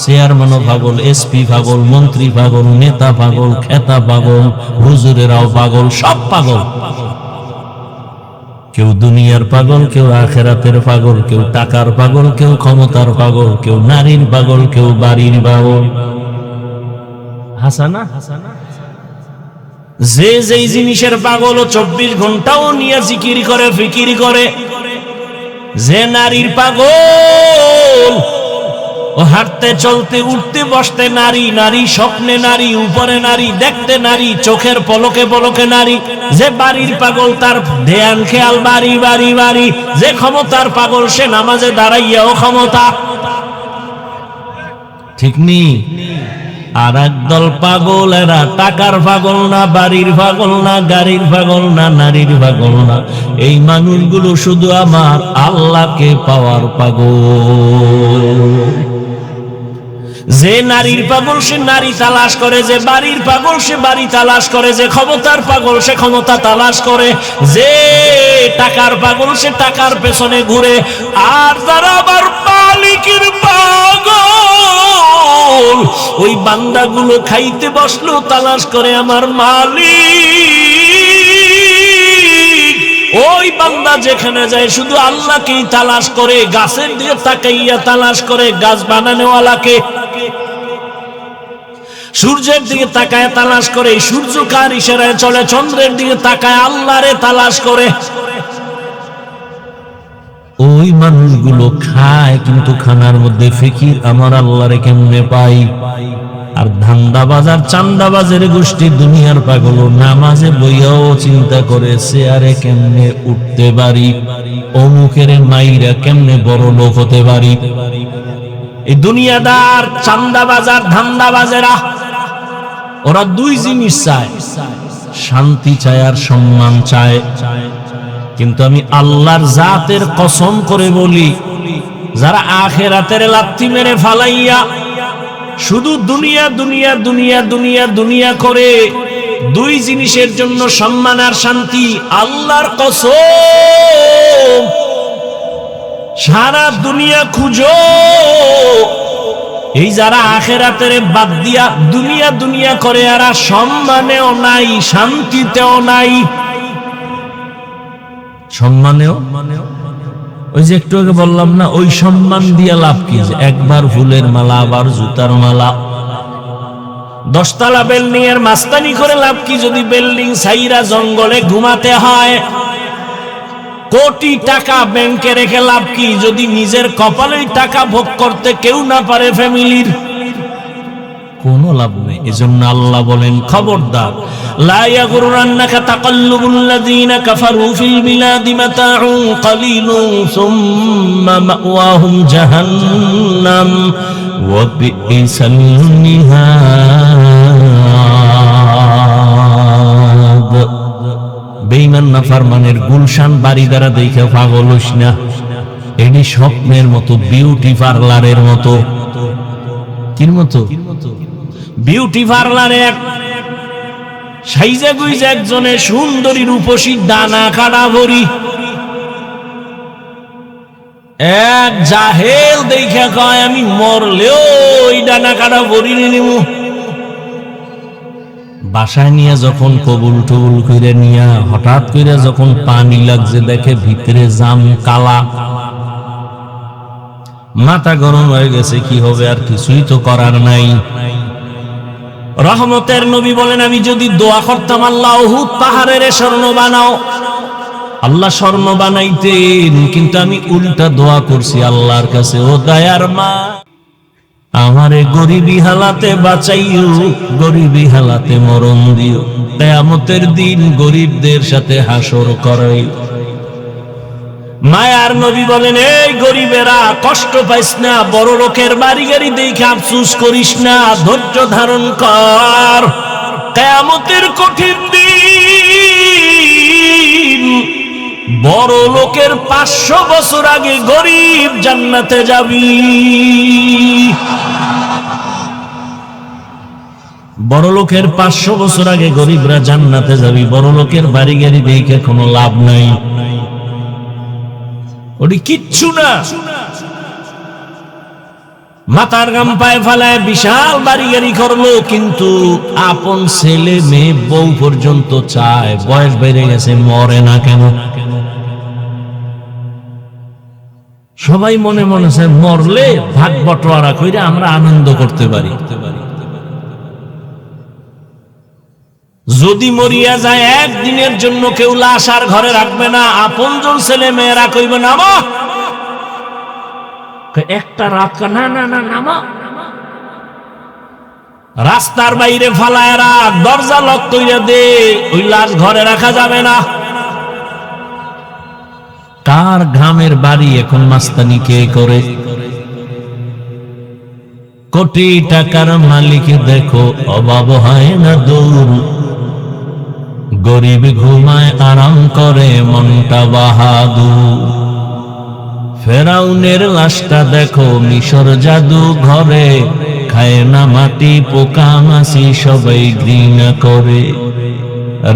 চেয়ারম্যানও পাগল, এসপি পাগল, মন্ত্রী পাগল, নেতা পাগল, খেতা পাগল, হুজুরেরাও পাগল, সব পাগল। কেউ দুনিয়ার পাগল, কেউ আখেরাতের পাগল, কেউ টাকার পাগল, কেউ ক্ষমতার পাগল, কেউ নারীর পাগল, কেউ বাড়ির পাগল। হাসানা যে যেই জিনিসের পাগল, 24 ঘন্টাও নিয়ে জিকির করে, ফিকির করে। যে নারীর পাগল, ও হাঁটতে চলতে উঠতে বসতে নারী, নারী স্বপ্নে নারী, উপরে নারী, দেখতে নারী, চোখের পলকে পলকে নারী। যে বাড়ির পাগল, তার ধ্যান খেয়াল বাড়ি বাড়ি বাড়ি। যে ক্ষমতার পাগল, সে নামাজে দাঁড়াইয়াও ক্ষমতা। ঠিক নি? আর একদল পাগল, এরা টাকার পাগল না, বাড়ির পাগল না, গাড়ির পাগল না, নারীর পাগল না। এই মানুষগুলো শুধু আমার আল্লাহকে পাওয়ার পাগল। যে নারীর পাগল, সে নারী তালাশ করে। যে বাড়ির পাগল, সে বাড়ি তালাশ করে। যে ক্ষমতার পাগল, সে ক্ষমতা তালাশ করে। যে টাকার পাগল, সে টাকার পেছনে ঘুরে। আর যারা আবার মালিকের পাগল, ওই বান্দাগুলো খাইতে বসলো তালাশ করে আমার মালিক। ওই বান্দা যেখানে যায় শুধু আল্লাহকেই তালাশ করে, গাছের দিকে তাকাইয়া তালাশ করে গাছ বানানোওয়ালাকে, সূর্যের দিকে তাকায় তালাশ করে সূর্য কার ইশারায় চলে, চন্দ্রের দিকে তাকায় আল্লাহরে তালাশ করে। ওই মানুষগুলো খায়, কিন্তু খানার মধ্যে ফিকির আমার আল্লাহরে কেমনে পাই। আর ধান্দাবাজার চান্দাবাজের গোষ্ঠী দুনিয়ার পাগল, নামাজে বইয়াও চিন্তা করে চেয়ারে কেমনে উঠতে পারি, অমুকের মাইরা কেমনে বড় লোক হতে পারি। এই দুনিয়াদার চান্দাবাজার ধান্দাবাজেরা, ওরা দুই জিনিস চায়, শান্তি চায় আর সম্মান চায়। কিন্তু আমি আল্লাহর জাতের কসম করে বলি, যারা আখিরাতের লাথি মেরে ফালাইয়া শুধু দুনিয়া দুনিয়া দুনিয়া দুনিয়া দুনিয়া করে, দুই জিনিসের জন্য সম্মান আর শান্তি, আল্লাহর কসম সারা দুনিয়া খুঁজো, এই যারা আখিরাতের বাদ দিয়া দুনিয়া দুনিয়া করে এরা সম্মানেও নাই, শান্তিতেও নাই। সম্মানেও, ওই যে একটু আগে বললাম না, ওই সম্মান দিয়া লাভ কি? যে একবার ফুলের মালা, আবার জুতার মালা, 10 তলা বিল্ডিং এর মাস্তানি করে লাভ কি যদি বিল্ডিং ছাইরা জঙ্গলে ঘুমাতে হয়? কোটি টাকা ব্যাংকে রেখে লাভ কি যদি নিজের কপালেই টাকা ভোগ করতে কেউ না পারে ফ্যামিলির? কোনো লাভ নেই। এজন্য আল্লাহ বলেন, খবরদার, লা ইয়াগুররান্নাকা তাকাল্লুবুল লাযিনা কাফারু ফিল বিলাদি মাতাউন কালিলুন সুম্মা মাওয়াহুম জাহান্নাম ওয়া বিইসাল মিহাদ। বেঈমান নাফরমানের গুলশান বাড়ি দ্বারা দেখে পাগল হইস না। এটি স্বপ্নের মতো, বিউটি পার্লারের মতো। কির মতো? বিউটি পার্লারে সাইজা গুইজা একজনের সুন্দরী রূপসী দানা কাটা ভরি, এক জাহেল দেখে কয় আমি মরলেও ওই দানা কাটা ভরি নিব। বাসায় নিয়ে যখন কবুল টবুল করে নিয়া হঠাৎ করে যখন পানি লাগছে, দেখে ভিতরে জাম কালা, মাথা গরম হয়ে গেছে। কি হবে? আর কিছুই তো করার নাই। রহমতের নবী বলেন, আমি যদি দোয়া করতাম আল্লাহ উহুদ পাহাড়ের স্বর্ণ বানাও, আল্লাহ স্বর্ণ বানাইতেন, কিন্তু আমি উল্টা দোয়া করছি আল্লাহর কাছে, ও দয়ার মা, আমারে গরিবী হালাতে বাঁচাইও, গরিবী হালাতে মরণ দিও, কিয়ামতের দিন গরিবদের সাথে হাসর করাই। মায়ার নবী বলেন, এই গরিবেরা কষ্ট পাইস না, বড় লোকের বাড়ি গাড়ি দেখে আফসোস করিস না, ধৈর্য ধারণ কর। কিয়ামতের কঠিন দিন, বড় লোকের 500 বছর আগে গরিব জান্নাতে যাবি। বড় লোকের 500 বছর আগে গরিবরা জান্নাতে যাবি। বড় লোকের বাড়ি গাড়ি দেখে কোনো লাভ নাই, ওটি কিচ্ছু না। মাথার গাম পায়ে ফেলায় বিশাল বাড়ি গাড়ি করলো, কিন্তু আপন ছেলে মেয়ে বউ পর্যন্ত চায়, বয়স বেড়ে গেছে, মরে না কেন? সবাই মনে মনে চায় মরলে ভাগ বটোয়ারা করে আমরা আনন্দ করতে পারি। যদি মরিয়া যায় একদিনের জন্য কেউ লাশ আর ঘরে রাখবে না, আপনজন ছেলে মেয়েরা কইবে নামা, একটা রাত না না না নামা, রাস্তার বাইরে ফালায় রাখ, দরজা লক কইরা দে, ওই লাশ ঘরে রাখা যাবে না। কার ঘামের বাড়ি এখন মাস্তানি কে করে? কোটি টাকার মালিক দেখো অভাব হয় না দূর, গরিব ঘুমায় আরাম করে মনটা বাহাদুর। ফেরাউনের লাশটা দেখো মিশর জাদু ঘরে, খায় না মাটি পোকা মাছি সবাই ঘৃণা করে।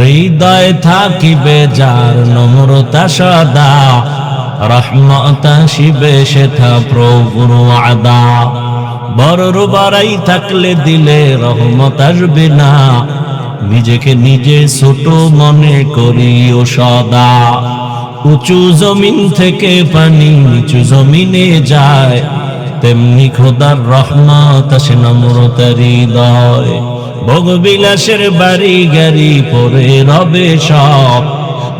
হৃদয় থাকিবে যার নম্রতা সদা, রহমত আসিবে সেথা প্রভুর ওয়াদা। বড়র বাড়াই থাকলে দিলে রহমত আসবে না, নিজেকে নিজে ছোট মনে করিও সদা। উঁচু জমিন থেকে পানি নিচু জমিনে যায়, তেমনি খোদার রহমত আসে নম্রতার হৃদয়। ভোগবিলাসের বাড়ি গাড়ি পরে রবে সব,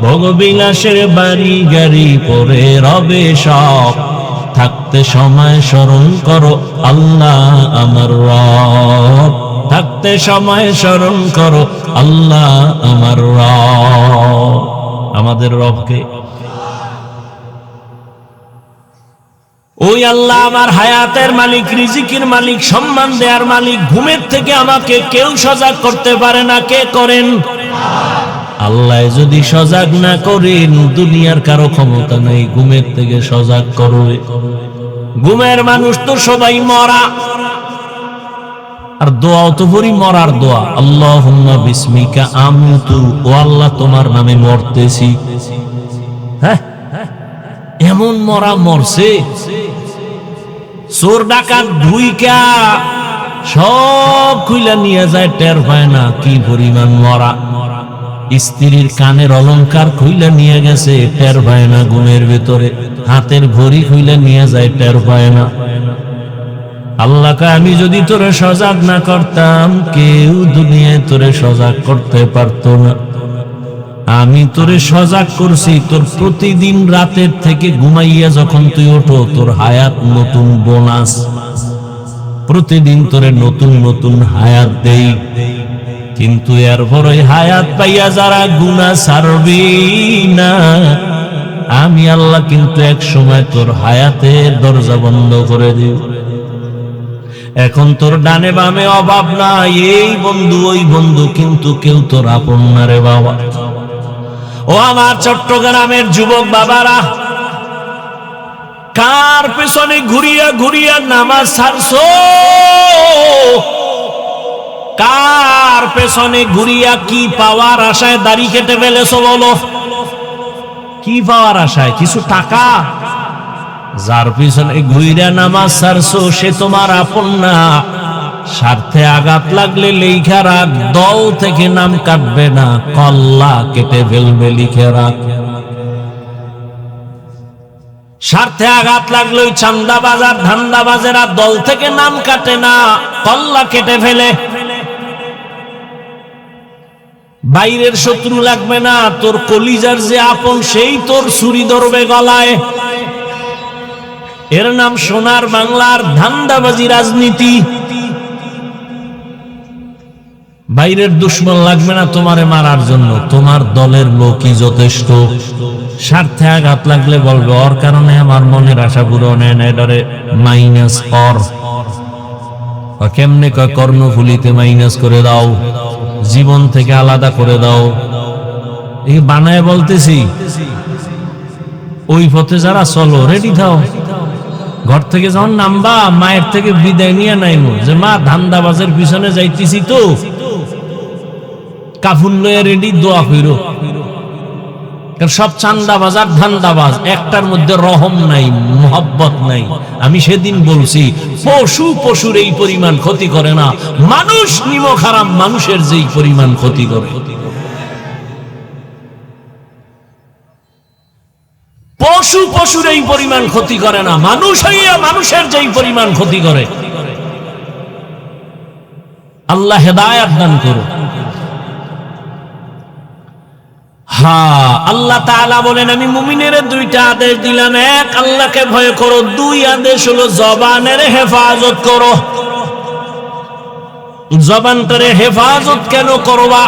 ভোগবিলাসের বাড়ি গাড়ি পরে রবে সব। থাকতে সময় স্মরণ করো আল্লাহ আমার রব, থাকতে সময় স্মরণ করো আল্লাহ আমার রব। আমাদের রবকে ওই আল্লাহ আমার হায়াতের মালিক, রিজিকের মালিক, সম্মান দেয়ার মালিক। ঘুমের থেকে আমাকে কেউ সজাগ করতে পারে না, কে করেন? আল্লাহ যদি সজাগ না করেন, দুনিয়ার কারো ক্ষমতা নেই ঘুমের থেকে সজাগ করবে। ঘুমের মানুষ তো সবাই মরা, আর দোয়াও তো পড়ি মরার দোয়া, আল্লাহুম্মা বিসমিকা আমুতু, ও আল্লাহ তোমার নামে মরতেছি। হ্যাঁ, এমন মরা মরছে চোর ডাকাত ঢুইকা সব খুইলা নিয়ে যায়, টের পায় না কি পরিমাণ মরা। স্ত্রীর কানের অলংকার খুইলা নিয়ে গেছে, টের পায় না ঘুমের ভেতরে। হাতের ঘড়ি খুইলা নিয়ে যায়, টের পায় না। আল্লাহকে আমি যদি তোরে সজাগ না করতাম, কেউ দুনিয়ায় তোরে সজাগ করতে পারতো না। আমি তোরে সজাগ করছি, তোর প্রতিদিন রাতের থেকে ঘুমাইয়া যখন তুই ওঠো, তোর হায়াত নতুন বোনাস। প্রতিদিন তোরে নতুন নতুন হায়াত দেই, কিন্তু এরপর ওই হায়াত পাইয়া যারা গুনাহ ছাড়বি না, আমি আল্লাহ কিন্তু এক সময় তোর হায়াতের দরজা বন্ধ করে দিব। এখন তোর ডানে বামে অভাব নাই, এই বন্ধু ওই বন্ধু, কিন্তু কেউ তোর আপন না রে বাবা। ও আমার চট্টগ্রামের যুবক বাবারা, কার পেছনে ঘুরিয়া ঘুরিয়া নামাজ ছাড়ছো? কার পেছনে ঘুরিয়া কি পাওয়ার আশায় দাড়ি কেটে ফেলেছো? বলো, কি পাওয়ার আশায়? কিছু টাকা? যার পিছনে ঘুরিয়া নামাজ ছাড়ছো সে তোমার আপন না। স্বার্থে আঘাত লাগলে লেখা রাখ, দল থেকে নাম কাটবে না, কল্লা কেটে ফেলবে, লিখে রাখ। স্বার্থে আঘাত লাগলে ওই চান্দাবাজার ধান্দাবাজেরা দল থেকে নাম কাটে না, কল্লা কেটে ফেলে। বাইরের শত্রু লাগবে না, তোর কলিজার যে আপন সেই তোর ছুরি ধরবে গলায়। এর নাম সোনার বাংলার ধান্দাবাজি রাজনীতি। বাইরের দুশ্মন লাগবে না তোমারে মারার জন্য, তোমার দলের লোকই যথেষ্ট। স্বার্থে আঘাত লাগলে বলবে ওর কারণে আমার মনের আশা পূরণ হয় না, এটারে মাইনাস কর। কেমনে কয়? কর্ণফুলিতে মাইনাস করে দাও, জীবন থেকে আলাদা করে দাও। এই বানায় বলতেছি, ওই পথে যারা চলো রেডি থাও। ঘর থেকে যখন নামবা, মায়ের থেকে বিদায় নিয়ে নাইমো যে মা ধান্দাবাজের পিছনে যাইতেছি, তো কাফুন লয়ে রেডি, দোয়া কইরো। সব চান্দাবাজ আর ধান্দাবাজ, একটার মধ্যে রহম নাই, মোহব্বত নাই। আমি সেদিন বলছি, পশু পশুর এই পরিমাণ ক্ষতি করে না, মানুষ নিমক হারাম মানুষের যেই পরিমাণ ক্ষতি করে। পশু পশুর এই পরিমাণ ক্ষতি করে না, মানুষ হইয়া মানুষের যেই পরিমাণ ক্ষতি করে। আল্লাহ হেদায়েত দান করুন। হ্যাঁ, আল্লাহ তাআলা বলেন আমি মুমিনের দুইটা আদেশ দিলাম। এক, আল্লাহকে ভয় করো। দুই আদেশ হলো জবানের হেফাজত করো। জবানটারে হেফাজত কেন করবা?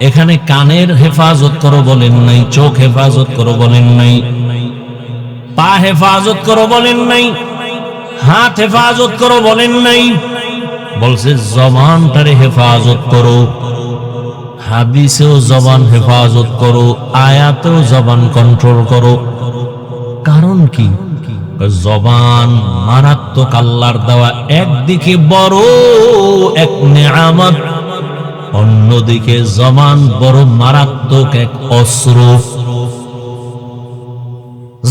এখানে কানের হেফাজত করো বলেন নাই, চোখ হেফাজত করো বলেন নাই, পা হেফাজত করো বলেন নাই, হাত হেফাজত করো বলেন নাই, বলছে জবানটারে হেফাজত করো। হাদিসেও জবান হেফাজত করো, আয়াতেও জবান কন্ট্রোল করো। কারণ কি? জবান মারাত্মক আল্লাহর দেওয়া একদিকে বড় এক নেয়ামত, অন্যদিকে জবান বড় মারাত্মক এক অস্ত্র।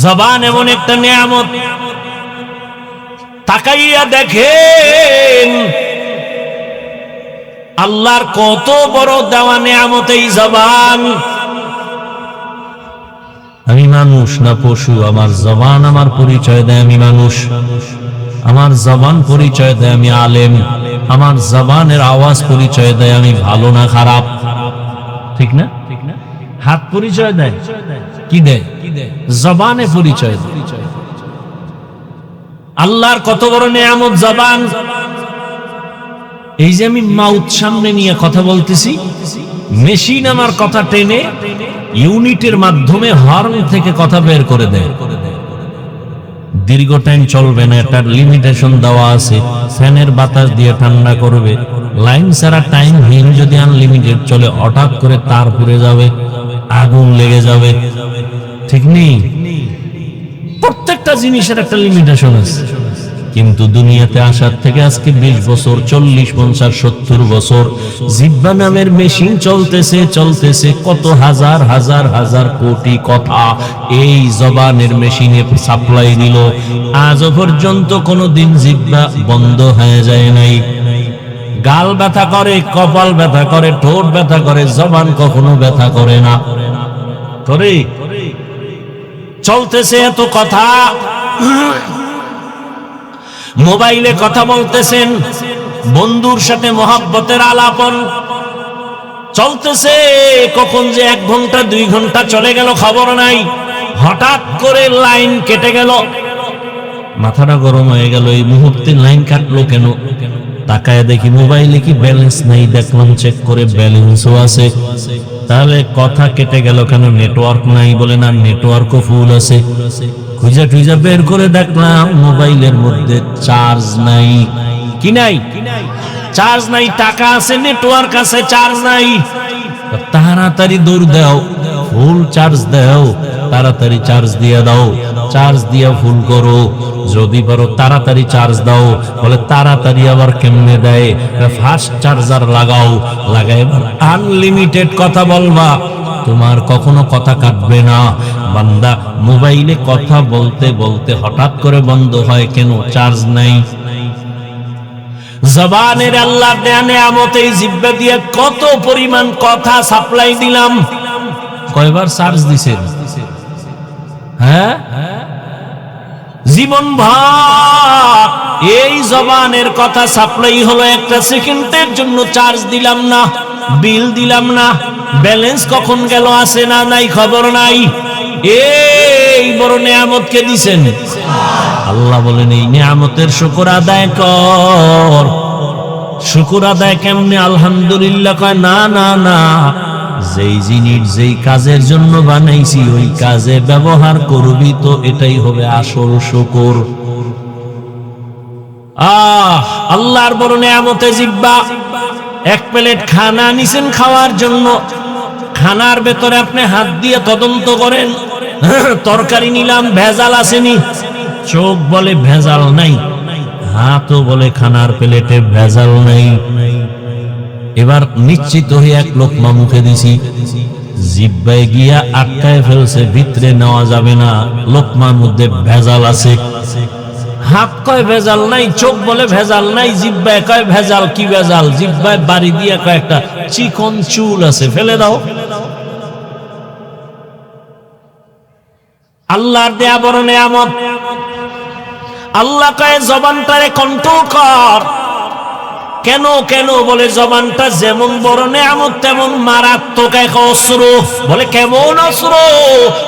জবান এমন একটা নেয়ামত, তাকাইয়া দেখেন আল্লাহর কত বড় দেওয়া নেয়ামত এই জবান। আমি মানুষ না পশু? আমার জবান আমার পরিচয় দেয় আমি মানুষ, আমার জবান পরিচয় দেয় আমি আলেম, আমার জবানের আওয়াজ পরিচয় দেয় আমি ভালো না খারাপ। ঠিক না? হাত পরিচয় দেয় কি? দেয় জবানে পরিচয় দেয়। আল্লাহর কত বড় নেয়ামত জবান। এই যে আমি মাউথ সামনে নিয়ে কথা বলতেছি, মেশিন আমার কথা টেনে ইউনিটের মাধ্যমে হর্ন থেকে কথা বের করে দেয়। দীর্ঘ টাইম চলবে না, এটার লিমিটেশন দেওয়া আছে। ফ্যানের বাতাস দিয়ে ঠান্ডা করবে। লাইন ছাড়া টাইম হিন যদি আনলিমিটেড চলে, হঠাৎ করে তার পুড়ে যাবে, আগুন লেগে যাবে। ঠিক নেই? প্রত্যেকটা জিনিসের একটা লিমিটেশন আছে। কিন্তু দুনিয়াতে আসার থেকে আজকে 20 বছর 40 50 70 বছর জিহ্বা নামের মেশিন চলতেছে কত হাজার হাজার হাজার কোটি কথা এই জবানের মেশিনে সাপ্লাই দিল, আজও পর্যন্ত কোনোদিন জিহ্বা বন্ধ হয়ে যায় নাই। গাল ব্যথা করে, কপাল ব্যথা করে, ঠোঁট ব্যথা করে, জবান কখনো ব্যথা করে না। করে চলতেছে এত কথা, মোবাইলে কথা বলতেছেন, বন্ধুর সাথে মহব্বতের আলাপন চলতেছে, কখন যে 1 ঘন্টা 2 ঘন্টা চলে গেল খবর নাই। হঠাৎ করে লাইন কেটে গেল, মাথাটা গরম হয়ে গেল, এই মুহূর্তে লাইন কাটলো কেন? তাকায় দেখি মোবাইলে কি ব্যালেন্স নাই, দেখলাম চেক করে ব্যালেন্সও আছে। তাহলে কথা কেটে গেল কেন? নেটওয়ার্ক নাই। বলে না, নেটওয়ার্কও ফুল আছে। খুঁজা টুজা বের করে দেখলাম মোবাইলের মধ্যে চার্জ নাই। কি নাই? চার্জ নাই। টাকা আছে, নেটওয়ার্ক আছে, চার্জ নাই। তাড়াতাড়ি দৌড় দাও, ফুল চার্জ দাও, তাড়াতাড়ি চার্জ দিয়ে দাও, চার্জ দিয়ে ফুল করো, যদি পারো তাড়াতাড়ি চার্জ দাও। বলে তাড়াতাড়ি আবার কেমনে দেয়? ফাস্ট চার্জার লাগাও, লাগাই আনলিমিটেড কথা বলবা, তোমার কখনো কথা কাটবে না। বান্দা মোবাইলে কথা বলতে বলতে হঠাৎ করে বন্ধ হয় কেন? চার্জ নাই। জবানের আল্লাহ দেয়া নেয়ামত, এই জিহ্বা দিয়ে কত পরিমাণ কথা সাপ্লাই দিলাম। কয়বার চার্জ দিছেন? হ্যাঁ, জীবন ভর এই জবানের কথা সাপ্লাই হলো, 1 সেকেন্ডের জন্য চার্জ দিলাম না, বিল দিলাম না, ব্যালেন্স কখন গেল আছে না নাই খবর নাই। এই বড় নেয়ামত কে দিছেন? আল্লাহ বলেন এই নেয়ামতের শুকর আদায় কর। শুকর আদায় কেমনে? আলহামদুলিল্লাহ কয় না না না, যেই জিনিস যেই কাজের জন্য বানাইছি ওই কাজে ব্যবহার করবি তো এটাই হবে আসল শুকর। আল্লাহর বড় নেয়ামতে জিহ্বা। 1 প্লেট খানা নিছেন খাওয়ার জন্য, খানার ভেতরে আপনি হাত দিয়ে তদন্ত করেন, তরকারি নিলাম ভেজাল আসেনি? চোখ বলে ভেজাল নাই, হাতও বলে খানার প্লেটে ভেজাল নাই। এবার নিশ্চিত হয়ে 1 লোকমা মুখে দিছি, জিহ্বায় গিয়া আটকায় ফেলছে, ভিতরে নেওয়া যাবে না, লোকমার মধ্যে ভেজাল আছে। হাত কয় ভেজাল নাই, চোখ বলে ভেজাল নাই, জিহ্বায় কয় ভেজাল। কি ভেজাল? জিহ্বায় বাড়ি দিয়ে কয় একটা চিকন চুল আছে, ফেলে দাও। আল্লাহর দেয়া বড় নেয়ামত। আল্লাহ কয় জবানটারে কন্ট্রোল কর। কেন কেন? বলে জবানটা যেমন বড় নেয়ামত তেমন মারাত্মক এক অস্ত্র। বলে কেমন অস্ত্র?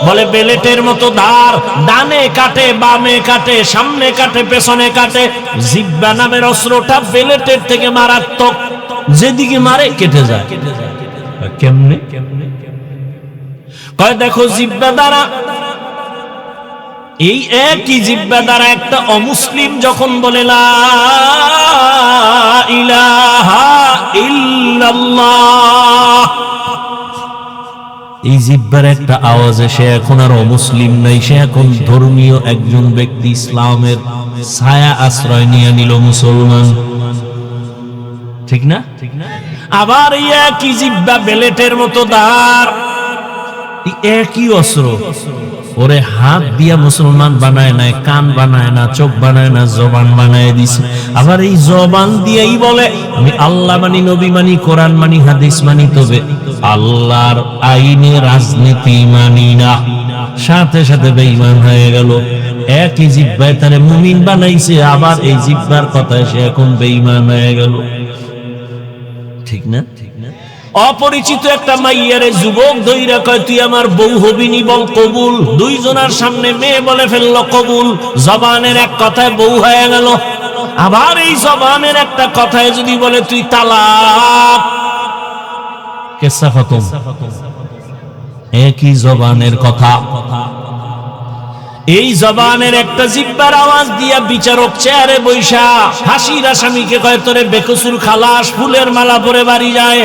বলে বেলেটের মতো ধার, ডানে কাটে, বামে কাটে, সামনে কাটে, পেছনে কাটে। জিহ্বা নামের অস্ত্রটা বেলেটের থেকে মারাত্মক, যেদিকে মারে কেটে যায়। কেমনে? কয় দেখো জিহ্বা দ্বারা, এই একই জিহ্বা দ্বারা একটা অমুসলিম যখন বলে লা ইলাহা ইল্লাল্লাহ, এই জিহ্বার একটা আওয়াজে সে এখন আর অমুসলিম নাই, সে এখন ধর্মীয় একজন ব্যক্তি, ইসলামের ছায়া আশ্রয় নিয়ে নিল, মুসলমান। ঠিক না? আবার এই একই জিহ্বা বেলেটের মতো ধার, একই অস্ত্র। ওরে হাত দিয়া মুসলমান বানায় নাই, কান বানায় না, চোখ বানায় না, জবান বানায় দিছে। আবার এই জবান দিয়েই বলে আমি আল্লাহ মানি, নবী মানি, কোরআন মানি, হাদিস মানি, তবে আল্লাহর আইনে রাজনীতি মানি না। সাথে সাথে বেঈমান হয়ে গেল। একই জিহ্বায় তারে মুমিন বানাইছে, আবার এই জিহ্বার কথায় সে এখন বেঈমান হয়ে গেল। ঠিক না? অপরিচিত একটা মাইয়ারে যুবক ধইরা কয় তুই আমার বউ হবিনি, বল কবুল। 2 জনের সামনে মেয়ে বলে ফেললো কবুল। জবানের এক কথায় বউ হয়ে গেল। আবার এই জবানের একটা কথায় যদি বলে তুই তালাক, কেসা খতম। একই জবানের কথা। এই জবানের একটা জিহ্বার আওয়াজ দিয়া বিচারক চেয়ারে বৈশা হাসির আসামিকে কয় তোরে বেকসুর খালাস, ফুলের মালা পরে বাড়ি যায়।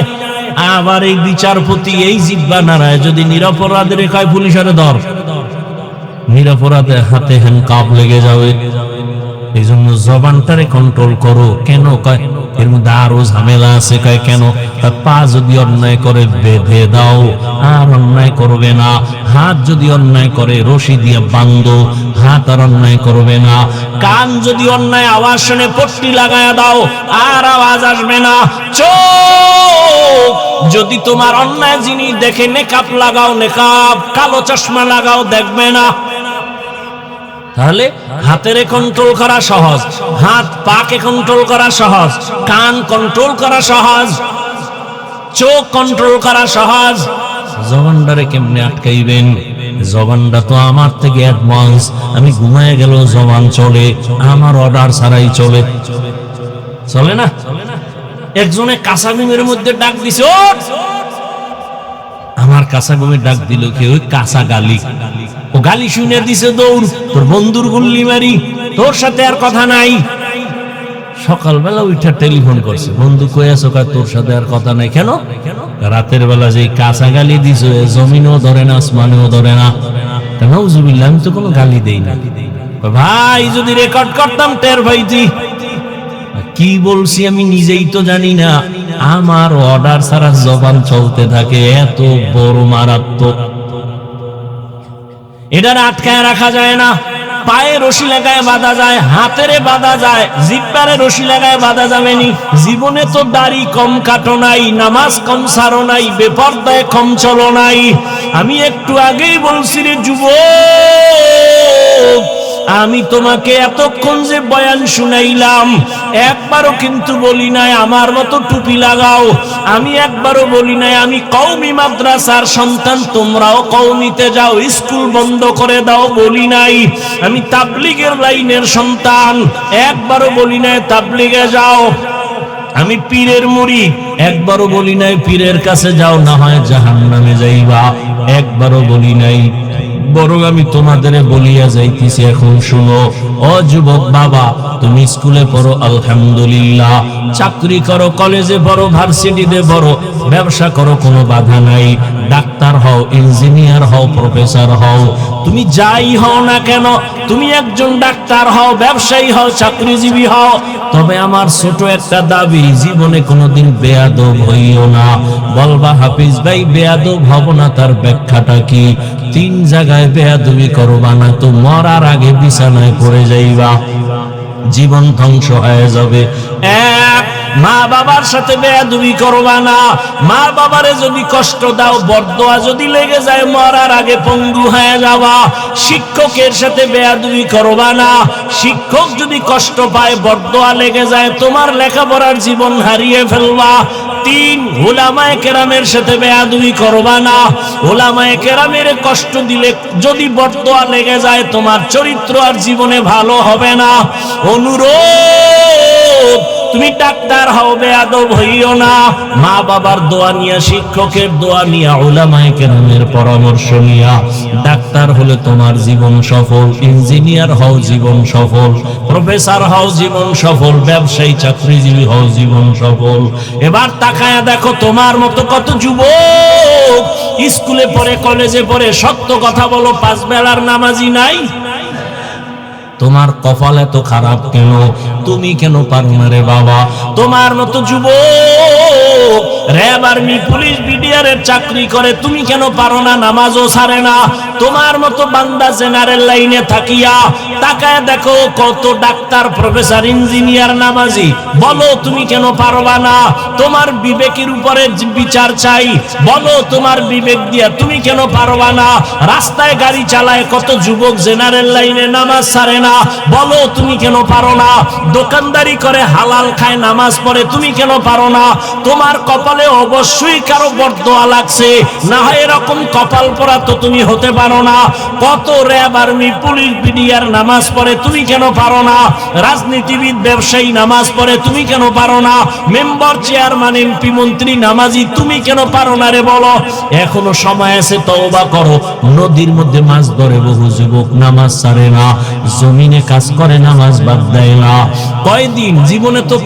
আবার এই বিচারপতি এই জিহ্বা নাড়ায় যদি নিরপরাধের কয় পুলিশের ধর, নিরপরাধের হাতে হ্যান্ডকাপ লেগে যাবে। এই জন্য জবানটারে কন্ট্রোল করো। কেন কয় এর মধ্যে আরো ঝামেলা আছে। কয় কেন? পা যদি অন্যায় করে বেঁধে দাও, আর অন্যায় করবে না। হাত যদি অন্যায় করে রশি দিয়ে বাঁধো, হাত আর অন্যায় করবে না। কান যদি অন্যায় আওয়াজ শুনে পট্টি লাগায়া দাও, আর আওয়াজ আসবে না। চোখ যদি তোমার অন্যায় জিনিস দেখে নেকাব লাগাও, নেকাব, কালো চশমা লাগাও, দেখবে না। তাহলে হাতের কন্ট্রোল করা সহজ, হাত পাকে কন্ট্রোল করা সহজ, কান কন্ট্রোল করা সহজ, চোখ কন্ট্রোল করা সহজ। জবানটারে কেমনে আটকাইবেন? জবানটা তো আমার থেকে অ্যাডভান্স। আমি ঘুমায় গেল জবান চলে, আমার অর্ডার ছাড়াই চলে। চলে না? একজনে কাঁচা ঘুমের মধ্যে ডাক দিছে, আমার কাঁচা ঘুমে ডাক দিল কি? ওই কাঁচা গালি। ও গালি শুনে দিছে দৌড়, তোর বন্ধুর গুল্লি মারি, তোর সাথে আর কথা নাই। সকালবেলা উঠা টেলিফোন করছে, বন্ধু কই আছো? কয় তোর সাথে আর কথা নাই। কেন? রাতের বেলা যে কাঁচা গালি দিছো, জমিনও ধরে না, আসমানেও ধরে না। নাউজুবিল্লাহ, আমি তো কোনো গালি দেই না। ভাই যদি রেকর্ড করতাম টের ভাইজি কি বলছি আমি নিজেই তো জানি না। আমার অর্ডার ছাড়া জবান চলতে থাকে, এত বড় মারাত্মক। এটা আটকায় রাখা যায় না। পায়ে রশি লাগায় বাঁধা যায়, হাতেরে বাঁধা যায়, জিহ্বারে রশি লাগায় বাঁধা যাবে নি। জীবনে তো দাড়ি কম কাটো নাই, নামাজ কম সারো নাই, বেপরদায় কম চলো নাই। আমি একটু আগেই বলছি রে যুবক, আমি তোমাকে এতক্ষণ যে বয়ান শুনাইলাম, একবারও কিন্তু বলি নাই আমার মতো টুপি লাগাও। আমি একবারও বলি নাই আমি কওমি মাদ্রাসার সন্তান, তোমরাও কওমিতে যাও, স্কুল বন্ধ করে দাও, বলি নাই। আমি তাবলিগের লাইনের সন্তান, একবারও বলি নাই তাবলিগে যাও। আমি পীরের মুরিদ, একবারও বলি নাই পীরের কাছে যাও, না হয় জাহান্নামে যাইবা, একবারও বলি নাই। বরং আমি তোমাদের বলিয়া যাইতেছি, এখন শুনো। ও যুবক বাবা, তুমি স্কুলে পড়ো আলহামদুলিল্লাহ, চাকরি করো, কলেজে পড়ো, ভার্সিটিতে পড়ো, ব্যবসা করো, কোনো বাধা নাই। ডাক্তার হও, ইঞ্জিনিয়ার হও, প্রফেসর হও, তুমি যাই হও না কেন, তুমি একজন ডাক্তার হও, ব্যবসায়ী হও, চাকরিজীবী হও। তবে আমার ছোট একটা দাবি, জীবনে কোনোদিন বেয়াদব হইও না। বলবা হাফিজ ভাই বেয়াদব হব না, তার ব্যাখ্যাটা কি? 3 জায়গায় বেয়াদবি করবা না তো মরার আগে বিছানায় পড়ে যাইবা, জীবন ধ্বংস হয়ে যাবে। এক, মা বাবার সাথে বেয়াদবি করবা না। মা বাবারে যদি কষ্ট দাও, বরদোয়া যদি লেগে যায়, মরার আগে পঙ্গু হয়ে যাবা। শিক্ষকের সাথে বেয়াদবি করবা না। শিক্ষক যদি কষ্ট পায়, বরদোয়া লেগে যায়, তোমার লেখাপড়ার জীবন হারিয়ে ফেলবা। 3, উলামায়ে কেরামের সাথে বেয়াদবি করবা না। উলামায়ে কেরামের কষ্ট দিলে যদি বরদোয়া লেগে যায়, তোমার চরিত্র আর জীবনে ভালো হবে না। অনুরোধ, তুমি ডাক্তার হও, বেয়াদব হইও না। মা বাবার দোয়া নিয়া, শিক্ষকের দোয়া নিয়া, উলামায়ে কেরামের পরামর্শ নিয়া ডাক্তার হলে তোমার জীবন সফল, ইঞ্জিনিয়ার হও জীবন সফল, প্রফেসর হও জীবন সফল, ব্যবসায়ী চাকরিজীবী হও জীবন সফল। এবার তাকায়া দেখো তোমার মতো কত যুবক স্কুলে পড়ে, কলেজে পড়ে, সত্য কথা বলো, 5 বেলার নামাজি নাই। তোমার কপাল এত খারাপ কেন? তুমি কেন পারো না রে বাবা? তোমার মতো যুবক র্যাব, আর্মি, পুলিশ, বিডিআরের চাকরি করে, তুমি কেন পারো না? নামাজও ছাড়ে না। তোমার মতো বান্দা জেনারেল লাইনে থাকিয়া তাকায় দেখো কত ডাক্তার, প্রফেসর, ইঞ্জিনিয়ার, নামাজি, বলো তুমি কেন পারবা না? তোমার বিবেকের উপরে বিচার চাই, বলো তোমার বিবেক দিয়া তুমি কেন পারবা না? রাস্তায় গাড়ি চালায় কত যুবক জেনারেল লাইনে, নামাজ ছাড়ে না, বলো তুমি কেন পারো না? দোকানদারি করে, হালাল খায়, নামাজ পড়ে, তুমি কেন পারো না? তোমার কপালে অবশ্যই কারো বরদোয়া লাগছে, না হয় এরকম কপাল পরা তো তুমি হতে পারো না। কত র্যাব, আর্মি, পুলিশ, বিডিআর নামাজ পড়ে, তুমি কেন পারো না? রাজনীতিবিদ, ব্যবসায়ী নামাজ পড়ে, তুমি কেন পারো না? মেম্বার, চেয়ারম্যান, এমপি, মন্ত্রী নামাজি, তুমি কেন পারো না রে বলো? এখনো সময় আছে, তওবা করো। নদীর মধ্যে মাছ ধরে বহু যুবক, নামাজ ছাড়ে না, জমিনে কাজ করে, নামাজ বাদ দেয় না। কয়দিন জীবনে তো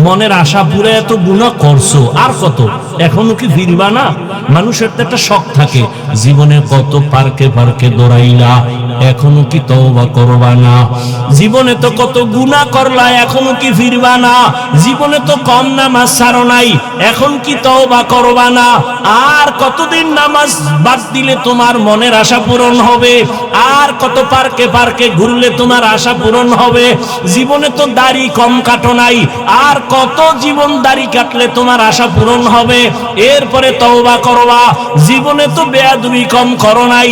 মনের আশা পুরে এত গুনাহ করছো, আর কত? এখনো কি ফিরবা না? মানুষের তো একটা শখ থাকে, জীবনে কত পার্কে পার্কে দৌড়াইলা, এখনো কি তওবা করবা না? জীবনে তো কত গুনাহ করলা, এখনো কি ফিরবা না? জীবনে তো কম নামাজ ছাড়ো নাই, এখন কি তওবা করবা না? আর কতদিন নামাজ বাদ দিলে তোমার মনের আশা পূরণ হবে? আর কত পার্কে পার্কে ঘুরলে তোমার আশা পূরণ হবে? জীবনে তো দাড়ি কম কাটো নাই, আর কত জীবন দাড়ি কাটলে তোমার আশা পূরণ হবে? এরপরে তওবা করবা। জীবনে তো বেয়াদবি কম করো নাই,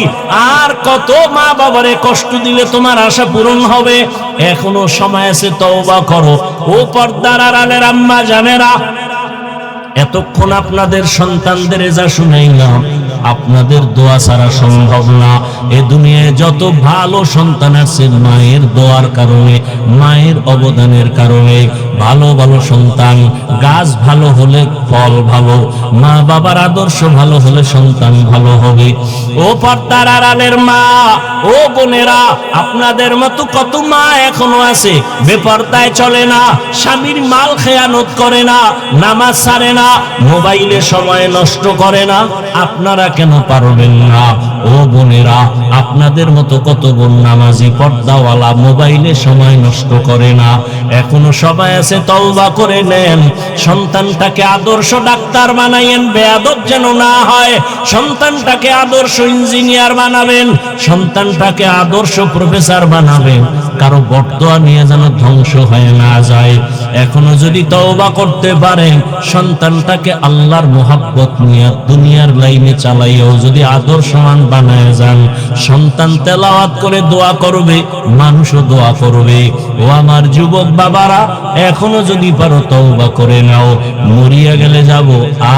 আর কত মা বাবারে কষ্ট দিলে তোমার আশা পূরণ হবে? এখনো সময় আছে, তওবা করো। ও পর্দার আড়ালের আম্মা জানেরা, এতক্ষণ আপনাদের সন্তানদের যা শুনাইলাম, আপনাদের দোয়া ছাড়া সম্ভব না। এ দুনিয়ায় যত ভালো সন্তান আছে, মায়ের দোয়ার কারণে, মায়ের অবদানের কারণে ভালো ভালো সন্তান। গাছ ভালো হলে ফল ভালো, মা বাবার আদর্শ ভালো হলে সন্তান ভালো হবে। ও পর্দার আড়ালের মা, ও বোনেরা, আপনাদের মতো কত মা এখনো আছে বেপরদায় চলে না, স্বামীর মাল খেয়ানত করে না, নামাজ ছাড়ে না, মোবাইলে সময় নষ্ট করে না। আপনারা কেন পারবেন না? ও বোনেরা, আপনাদের মতো কত বোন নামাজি পর্দাওয়ালা মোবাইলে সময় নষ্ট করে না। এখনো সবাই আছে, তওবা করে নেন। সন্তানটাকে আদর্শ ডাক্তার বানাইয়েন, বেয়াদব যেন না হয়। সন্তানটাকে আদর্শ ইঞ্জিনিয়ার বানাবেন, সন্তানটাকে আদর্শ প্রফেসর বানাবেন। কারো বর্তোয়া নিয়ে যেন ধ্বংস হয়ে না যায়। এখনো যদি তওবা করতে পারেন, সন্তানটাকে আল্লাহর মোহাব্বত নিয়ে দুনিয়ার লাইনে চালাইও যদি আদর্শমান বানায় যান, সন্তান তেলাওয়াত করে দোয়া করবে, মানুষও দোয়া করবে। ও আমার যুবক বাবারা, এখনো যদি পারো তওবা করে নাও। মরিয়া গেলে যাব,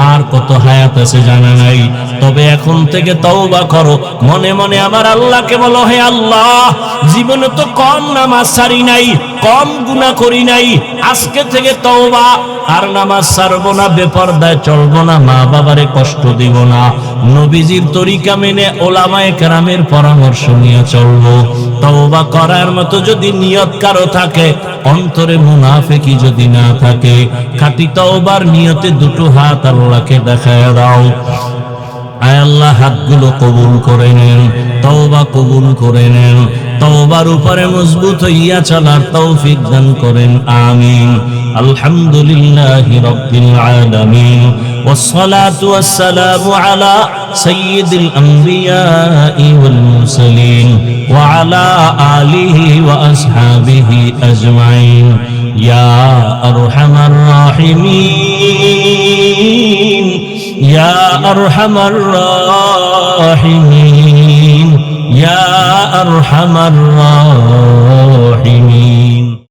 আর কত হায়াত আছে জানা নাই, তবে এখন থেকে তওবা করো। মনে মনে আমার আল্লাহকে বলো, হে আল্লাহ, জীবনে তো কম নামাজ ছাড়ি নাই, কম গুনাহ করি নাই, আজকে থেকে তওবা, আর নামাজ ছাড়বো না, বেপরদায় চলবো না, মা বাবারে কষ্ট দিব না, নবীজির তরিকা মেনে ওলামায়ে কেরামের পরামর্শ নিয়ে চলবো। তওবা করার মতো যদি নিয়ত কারো থাকে, অন্তরে মুনাফিকি যদি না থাকে, খাঁটি তওবার নিয়তে দুটো হাত আল্লাহকে দেখায় দাও। আয় আল্লাহ, হাতগুলো কবুল করে নেন, তওবা কবুল করে নেন। তওবার উপরে মজবুত হইয়া চলার তৌফিক দান করেন, আমিন। আলহামদুলিল্লাহি রাব্বিল আলামিন, ওয়াসসালাতু ওয়াসসালামু আলা সাইয়্যিদিল আমবিয়াই ওয়াল মুরসালিন ওয়া আলা আলিহি ওয়া আসহাবিহি আজমাইন। ইয়া আরহামার রাহিমিন, ইয়া আরহামার রাহিমিন, ইয়া আরহামার রাহিমিন।